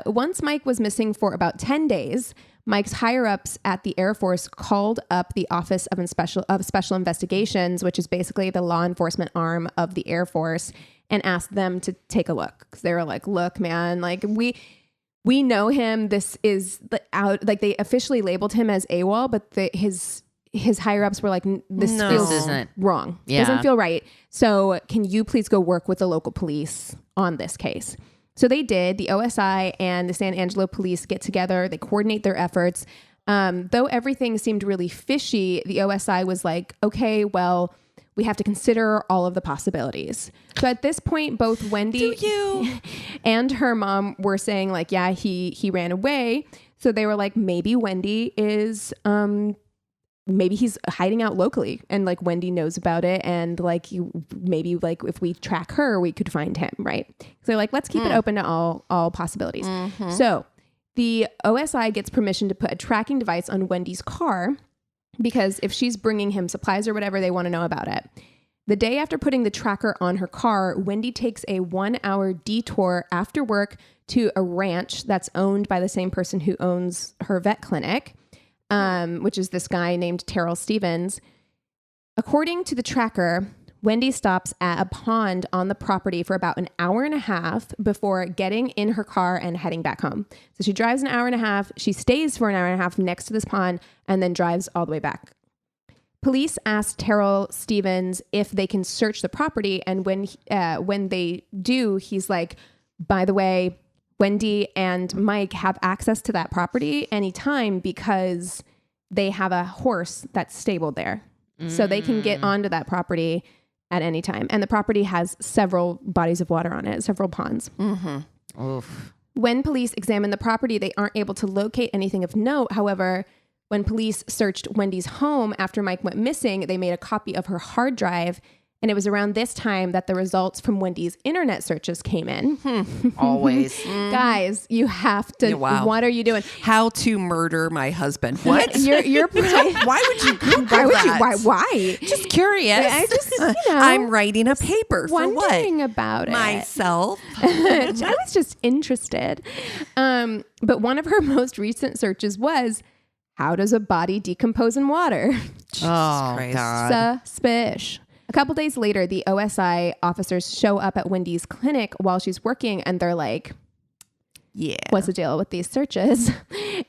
Once Mike was missing for about 10 days, Mike's higher-ups at the Air Force called up the Office of Special Investigations, which is basically the law enforcement arm of the Air Force, and asked them to take a look. Because they were like, look, man, like we know him. This is like they officially labeled him as AWOL, but his higher-ups were like, this isn't wrong. Yeah. Doesn't feel right. So can you please go work with the local police on this case? So they did. The OSI and the San Angelo police get together. They coordinate their efforts. Though everything seemed really fishy, the OSI was like, okay, well, we have to consider all of the possibilities. So at this point, both Wendi and her mom were saying like, yeah, he ran away. So they were like, maybe Wendi is, maybe he's hiding out locally and like Wendi knows about it. And like, maybe like if we track her, we could find him. Right. So they're like, let's keep it open to all possibilities. So the OSI gets permission to put a tracking device on Wendi's car because if she's bringing him supplies or whatever, they want to know about it. The day after putting the tracker on her car, Wendi takes a 1-hour detour after work to a ranch that's owned by the same person who owns her vet clinic, which is this guy named Terrell Stevens. According to the tracker, Wendi stops at a pond on the property for about an hour and a half before getting in her car and heading back home. So she drives an hour and a half. She stays for an hour and a half next to this pond and then drives all the way back. Police asked Terrell Stevens if they can search the property. And when they do, he's like, by the way, Wendi and Mike have access to that property anytime because they have a horse that's stabled there. So they can get onto that property at any time. And the property has several bodies of water on it, several ponds. When police examine the property, they aren't able to locate anything of note. However, when police searched Wendi's home after Mike went missing, they made a copy of her hard drive. And it was around this time that the results from Wendi's internet searches came in. Always. Guys, you have to, what are you doing? How to murder my husband. What? You're why would you Google that? Why? Just curious. I just, I'm writing a paper for what? Wondering about it. Myself. I was just interested. But one of her most recent searches was, how does a body decompose in water? Jesus Christ. God. Suspicious. A couple days later, the OSI officers show up at Wendi's clinic while she's working, and they're like, yeah, what's the deal with these searches?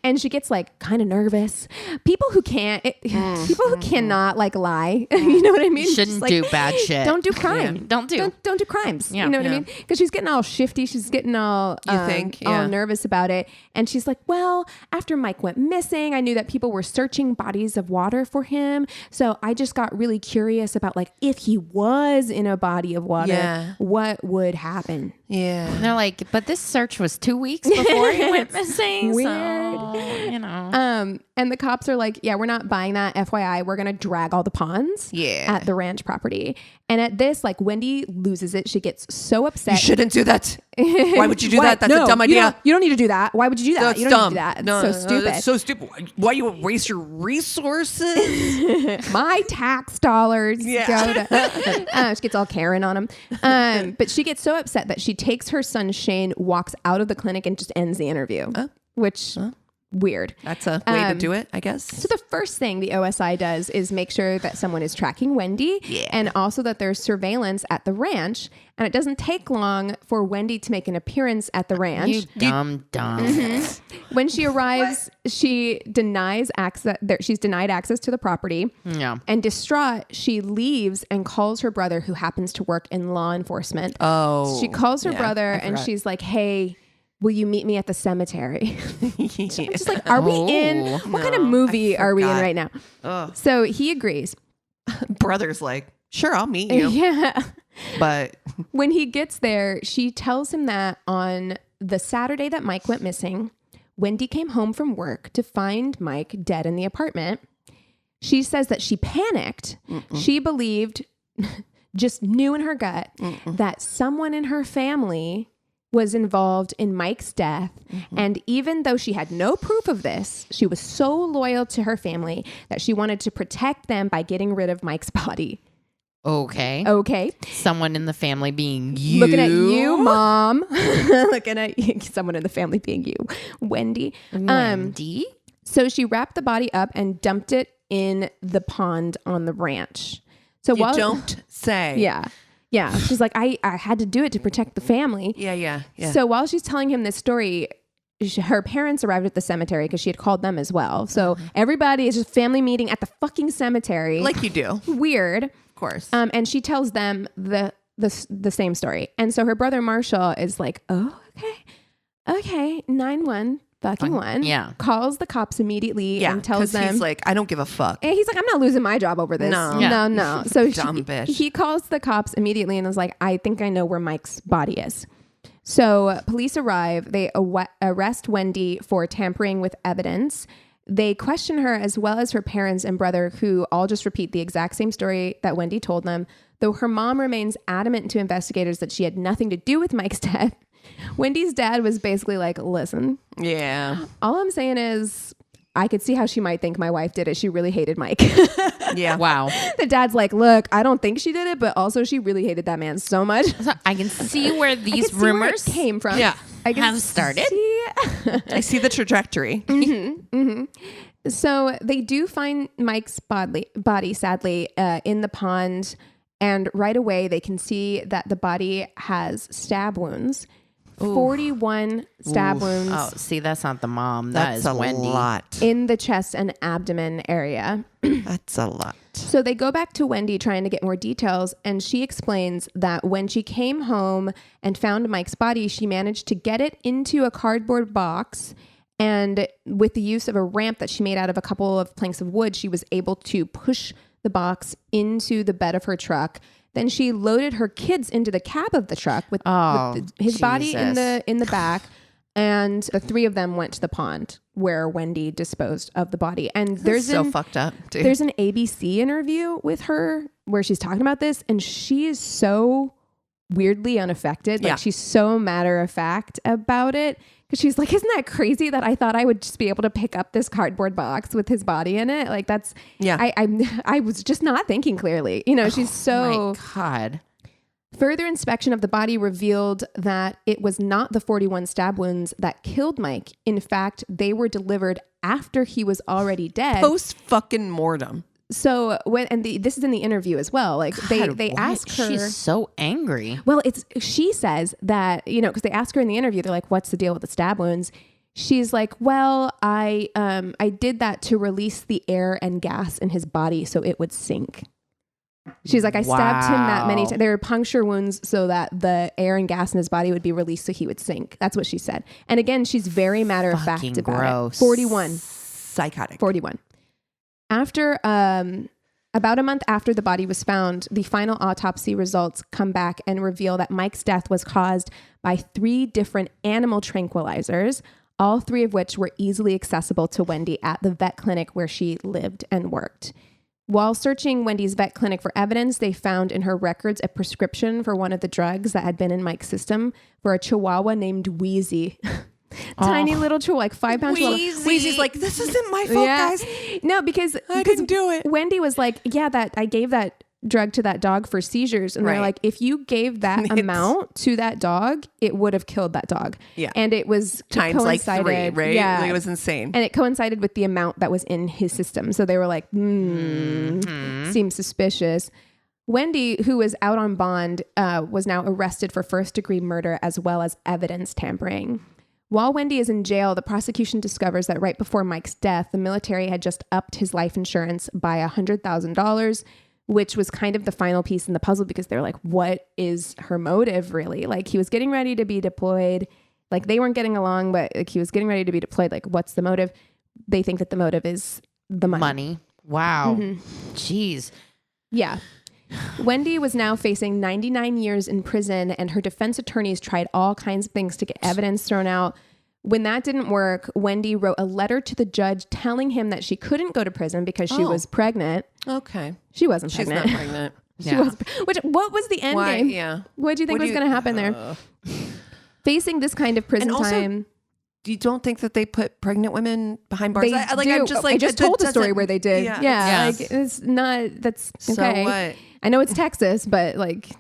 And she gets like kind of nervous. People who cannot like lie, you know what I mean? Shouldn't like, do bad shit. Don't do crime. Yeah. Don't do crimes. Yeah. You know what I mean? Because she's getting all shifty. She's getting all all nervous about it. And she's like, well, after Mike went missing, I knew that people were searching bodies of water for him. So I just got really curious about like if he was in a body of water, what would happen? Yeah. And they're like, but this search was 2 weeks before he went missing. Weird. So, you know. And the cops are like, yeah, we're not buying that. FYI, we're going to drag all the ponds at the ranch property. And at this, like, Wendi loses it. She gets so upset. You shouldn't do that. Why would you do that? That's a dumb idea. You don't need to do that. Why would you do that? That's you don't dumb. need to do that. No, It's so stupid. That's so stupid. Why you waste your resources? My tax dollars go to... she gets all Karen on him. But she gets so upset that she takes her son Shane, walks out of the clinic, and just ends the interview. Which... weird. That's a way to do it, I guess. So the first thing the OSI does is make sure that someone is tracking Wendi and also that there's surveillance at the ranch. And it doesn't take long for Wendi to make an appearance at the ranch. You dumb. When she arrives, she denies access. She's denied access to the property. Yeah. And distraught, she leaves and calls her brother, who happens to work in law enforcement. Oh. She calls her brother and she's like, hey, will you meet me at the cemetery? She's like, are we in? What kind of movie are we in right now? So he agrees. Brother's like, sure, I'll meet you. Yeah. But when he gets there, she tells him that on the Saturday that Mike went missing, Wendi came home from work to find Mike dead in the apartment. She says that she panicked. She believed, just knew in her gut, that someone in her family was involved in Mike's death. And even though she had no proof of this, she was so loyal to her family that she wanted to protect them by getting rid of Mike's body. Okay. Someone in the family being you. Looking at you, Mom. Looking at someone in the family being you, Wendi. So she wrapped the body up and dumped it in the pond on the ranch. So you don't say. Yeah. She's like, I had to do it to protect the family. Yeah. So while she's telling him this story, her parents arrived at the cemetery because she had called them as well. So everybody is just family meeting at the fucking cemetery. Like you do. Weird. Of course. And she tells them the same story. And so her brother Marshall is like, oh, okay. 9-1. fucking one. Yeah. Calls the cops immediately Yeah, and tells them. he's like, I don't give a fuck. And he's like, I'm not losing my job over this. No. Yeah. No. So Dumb bitch. he calls the cops immediately and is like, I think I know where Mike's body is. So police arrive. They arrest Wendi for tampering with evidence. They question her as well as her parents and brother, who all just repeat the exact same story that Wendi told them, though her mom remains adamant to investigators that she had nothing to do with Mike's death. Wendy's dad was basically like, listen, Yeah. all I'm saying is I could see how she might think my wife did it. She really hated Mike. Yeah. Wow. The dad's like, look, I don't think she did it, but also she really hated that man so much. So I can see where these I can see where it rumors came from. Yeah. I can have started. see- I see the trajectory. So they do find Mike's body sadly, in the pond. And right away, they can see that the body has stab wounds. 41 stab wounds Oh, see, that's not the mom. That's That is a Wendi. lot. in the chest and abdomen area. That's a lot. So they go back to Wendi trying to get more details, and she explains that when she came home and found Mike's body, she managed to get it into a cardboard box, and with the use of a ramp that she made out of a couple of planks of wood, she was able to push the box into the bed of her truck. Then she loaded her kids into the cab of the truck with his body in the back. And the three of them went to the pond where Wendi disposed of the body. And there's so fucked up, dude. There's an ABC interview with her where she's talking about this, and she is so weirdly unaffected. Like, Yeah. she's so matter of fact about it. Because she's like, isn't that crazy that I thought I would just be able to pick up this cardboard box with his body in it? Like, that's, Yeah. I was just not thinking clearly. You know, she's so. My God. Further inspection of the body revealed that it was not the 41 stab wounds that killed Mike. In fact, they were delivered after he was already dead. Post fucking mortem. So this is in the interview as well. Like, they ask her. She's so angry. Well, she says that, you know, because they ask her in the interview, they're like, what's the deal with the stab wounds? She's like, well, I did that to release the air and gas in his body so it would sink. She's like, I stabbed him that many times. There were puncture wounds so that the air and gas in his body would be released so he would sink. That's what she said. And again, she's very matter of fact Fucking about gross. it. 41. Psychotic. 41. After about a month after the body was found, the final autopsy results come back and reveal that Mike's death was caused by 3 different animal tranquilizers, all 3 of which were easily accessible to Wendi at the vet clinic where she lived and worked. While searching Wendy's vet clinic for evidence, they found in her records a prescription for one of the drugs that had been in Mike's system for a chihuahua named Wheezy. Tiny little chihuahua, like 5 pounds. Wheezy's like, this isn't my fault, guys. No, because I didn't do it. Wendy was like, yeah, that I gave that drug to that dog for seizures. And they're Right. like, if you gave that amount to that dog, it would have killed that dog. Yeah. And it was Times like 3, coincided- right? Yeah. Like, it was insane. And it coincided with the amount that was in his system. So they were like, seems suspicious. Wendi, who was out on bond, was now arrested for first-degree murder as well as evidence tampering. While Wendi is in jail, the prosecution discovers that right before Mike's death, the military had just upped his life insurance by $100,000, which was kind of the final piece in the puzzle because they're like, what is her motive really? Like, he was getting ready to be deployed. Like, they weren't getting along, but like, he was getting ready to be deployed. Like, what's the motive? They think that the motive is the money. Wow. Jeez. Yeah. Wendi was now facing 99 years in prison, and her defense attorneys tried all kinds of things to get evidence thrown out. When that didn't work, Wendi wrote a letter to the judge telling him that she couldn't go to prison because she was pregnant. Okay. She wasn't She's pregnant. not pregnant. She was. What was the end game? Yeah. What do you think was going to happen there? Facing this kind of prison And also, time. You don't think that they put pregnant women behind bars? They I'm just like, I just told a story where they did. Yeah. Yeah. Like, it's not, that's okay. So what? I know it's Texas, but like,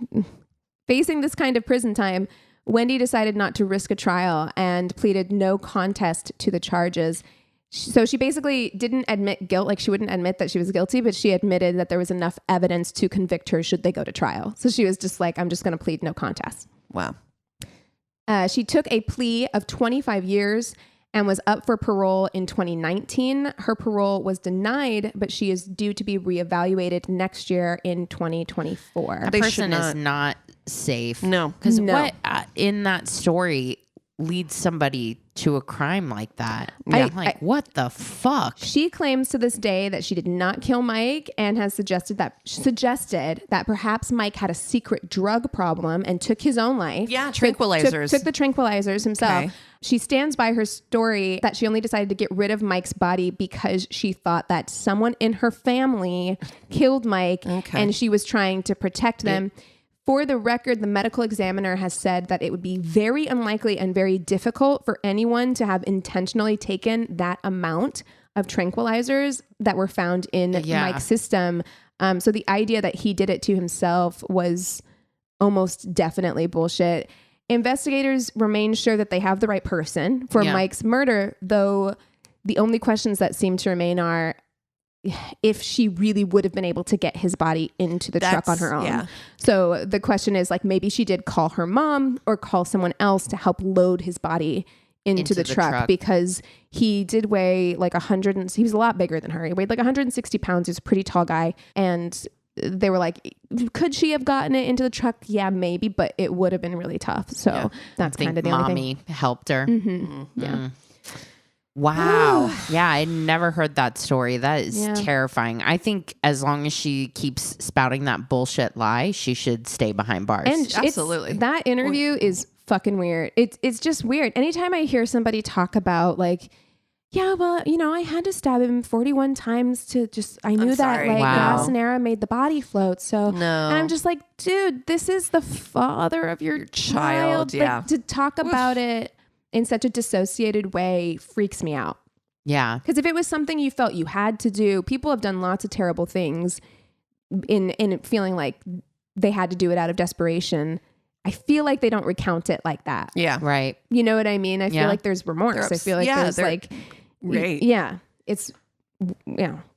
facing this kind of prison time, Wendi decided not to risk a trial and pleaded no contest to the charges. So she basically didn't admit guilt. Like, she wouldn't admit that she was guilty, but she admitted that there was enough evidence to convict her should they go to trial. So she was just like, I'm just going to plead no contest. Wow. She took a plea of 25 years and was up for parole in 2019. Her parole was denied, but she is due to be reevaluated next year in 2024. That person is not safe. No. Because No. what in that story, leads somebody to a crime like that? What the fuck? She claims to this day that she did not kill Mike and has suggested that perhaps Mike had a secret drug problem and took his own life. Yeah, tranquilizers. Took the tranquilizers himself. Okay. She stands by her story that she only decided to get rid of Mike's body because she thought that someone in her family killed Mike and she was trying to protect them. For the record, the medical examiner has said that it would be very unlikely and very difficult for anyone to have intentionally taken that amount of tranquilizers that were found in Mike's system. So the idea that he did it to himself was almost definitely bullshit. Investigators remain sure that they have the right person for Mike's murder, though the only questions that seem to remain are if she really would have been able to get his body into the truck on her own. Yeah. So the question is like, maybe she did call her mom or call someone else to help load his body into the truck because he did weigh like he was a lot bigger than her. He weighed like 160 pounds. He was a pretty tall guy. And they were like, could she have gotten it into the truck? Yeah, maybe, but it would have been really tough. So that's kind of the only thing. Mommy helped her. Yeah. Wow. Yeah, I never heard that story. That is terrifying. I think as long as she keeps spouting that bullshit lie, she should stay behind bars. And absolutely. That interview is fucking weird. It's just weird. Anytime I hear somebody talk about like, yeah, well, I had to stab him 41 times to I knew that Lacenera made the body float. So, and I'm just like, dude, this is the father of your child. Yeah. Like, to talk about it in such a dissociated way freaks me out. Yeah. Because if it was something you felt you had to do, people have done lots of terrible things in feeling like they had to do it out of desperation. I feel like they don't recount it like that. Yeah. Right. You know what I mean? I feel like there's remorse. I feel like there's like... Right. Yeah. It's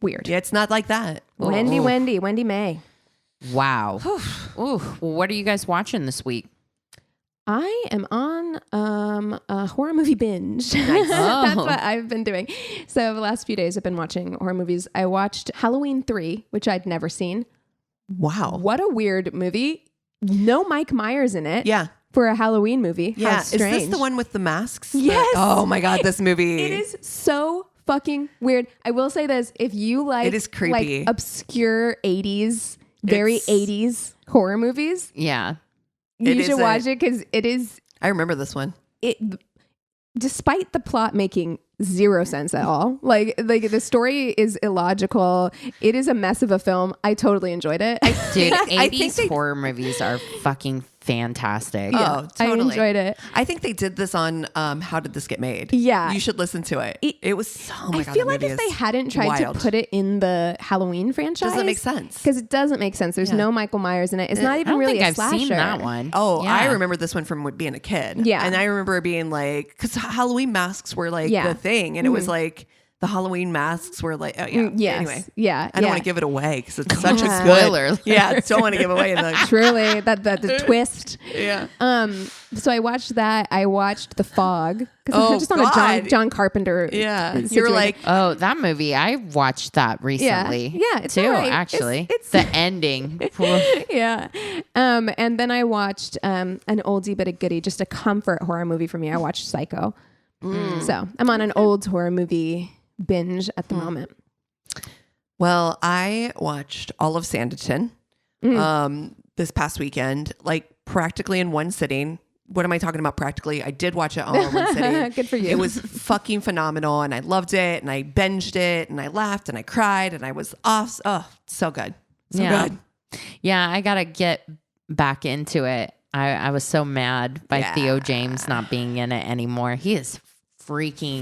weird. Yeah, it's not like that. Wendi Mae. Wow. Ooh. What are you guys watching this week? I am on a horror movie binge. Nice. That's what I've been doing. So the last few days I've been watching horror movies. I watched Halloween 3, which I'd never seen. Wow. What a weird movie. No Mike Myers in it. Yeah. For a Halloween movie. Yeah. How strange. Is this the one with the masks? Yes. Oh my God, this movie. It is so fucking weird. I will say this. If you like, it is creepy. Like obscure 80s, very 80s horror movies. Yeah. You should watch it because it is. I remember this one. Despite the plot making zero sense at all, like the story is illogical. It is a mess of a film. I totally enjoyed it. Dude, 80s horror movies are fucking fantastic. Yeah, oh, totally. I enjoyed it. I think they did this on How Did This Get Made? Yeah. You should listen to it. It was so I feel like if they hadn't tried to put it in the Halloween franchise. Doesn't make sense. Because it doesn't make sense. There's no Michael Myers in it. It's not even really a slasher. I've seen that one. Oh, yeah. I remember this one from being a kid. Yeah. And I remember being like, because Halloween masks were like the thing. And it was like, the Halloween masks were like, anyway. Yeah. I don't want to give it away because it's such a spoiler. Yeah, don't want to give away truly the twist. Yeah. So I watched that. I watched The Fog because I'm just on a John Carpenter. Yeah. Situation. You're like, oh, that movie. I watched that recently. Yeah, it's too. Right. Actually, it's the ending. Yeah. And then I watched an oldie but a goodie, just a comfort horror movie for me. I watched Psycho. So I'm on an old horror movie binge at the moment. Well, I watched all of Sanditon this past weekend, like practically in one sitting. What am I talking about practically? I did watch it all in one sitting. Good for you. It was fucking phenomenal and I loved it and I binged it and I laughed and I cried and I was off. Oh, so good. So good. Yeah, I got to get back into it. I was so mad by Theo James not being in it anymore. He is freaking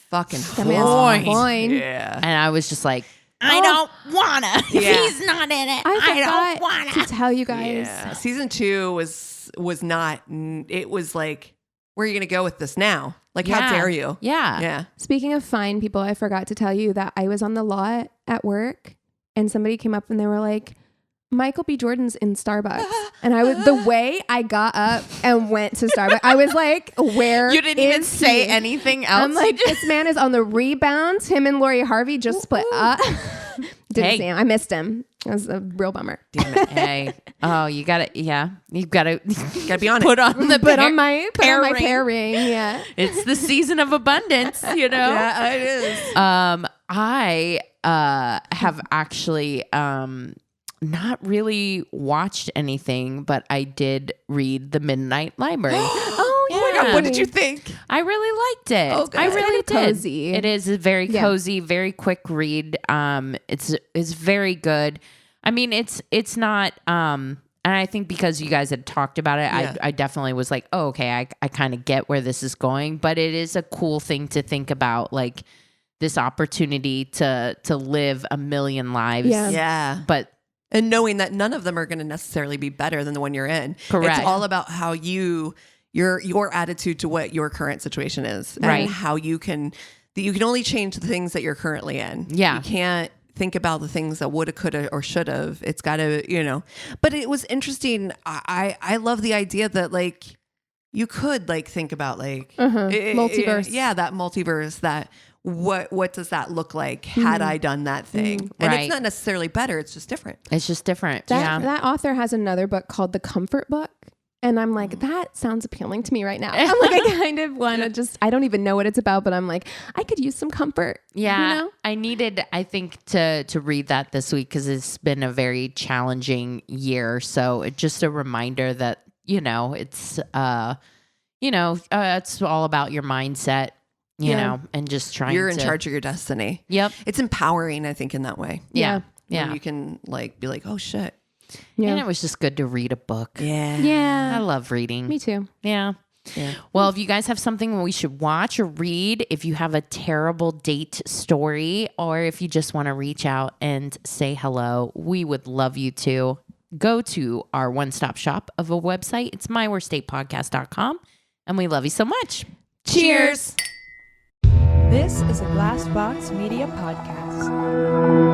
fucking fine. Yeah. And I was just like, I don't wanna. He's not in it. I don't wanna. To tell you guys. Yeah. Season 2 was not. It was like, where are you gonna go with this now? Like, how dare you? Yeah. Yeah. Speaking of fine people, I forgot to tell you that I was on the lot at work and somebody came up and they were like, Michael B. Jordan's in Starbucks. And I was, the way I got up and went to Starbucks, I was like, where you didn't even say anything else? I'm like, this man is on the rebounds. Him and Lori Harvey just split up. Didn't see him. I missed him. It was a real bummer. Damn it. Hey. Oh, you gotta be on Put on the Put on my ring. Pear Ring. Yeah. It's the season of abundance, you know? Yeah, it is. I have actually not really watched anything, but I did read The Midnight Library. Oh, yeah. Oh my God, what did you think? I really liked it. Oh, good. I really Kind of did. cozy. It is a very cozy, very quick read. It's very good. I mean, it's not. And I think because you guys had talked about it, I definitely was like, oh, okay, I kind of get where this is going. But it is a cool thing to think about, like this opportunity to live a million lives. Yeah. But And knowing that none of them are going to necessarily be better than the one you're in. Correct. It's all about how your attitude to what your current situation is, and Right. how you can only change the things that you're currently in. Yeah. You can't think about the things that woulda, coulda, or should have. It's got to, but it was interesting. I love the idea that like you could like think about like Multiverse. that multiverse, that what does that look like had I done that thing? And Right. it's not necessarily better. It's just different. it's just different. That author has another book called The Comfort Book. And I'm like, that sounds appealing to me right now. I'm like, I kind of want to I don't even know what it's about, but I'm like, I could use some comfort. Yeah. You know? I needed, I think, to read that this week because it's been a very challenging year. So it's just a reminder that, it's, it's all about your mindset, you know, and just trying You're in charge of your destiny. Yep. It's empowering, I think, in that way. Yeah. When you can like be like, oh shit. Yeah. And it was just good to read a book. Yeah. Yeah. I love reading. Me too. Yeah. Well, if you guys have something we should watch or read, if you have a terrible date story, or if you just want to reach out and say hello, we would love you to go to our one-stop shop of a website. It's myworstdatepodcast.com. And we love you so much. Cheers. This is a Glass Box Media Podcast.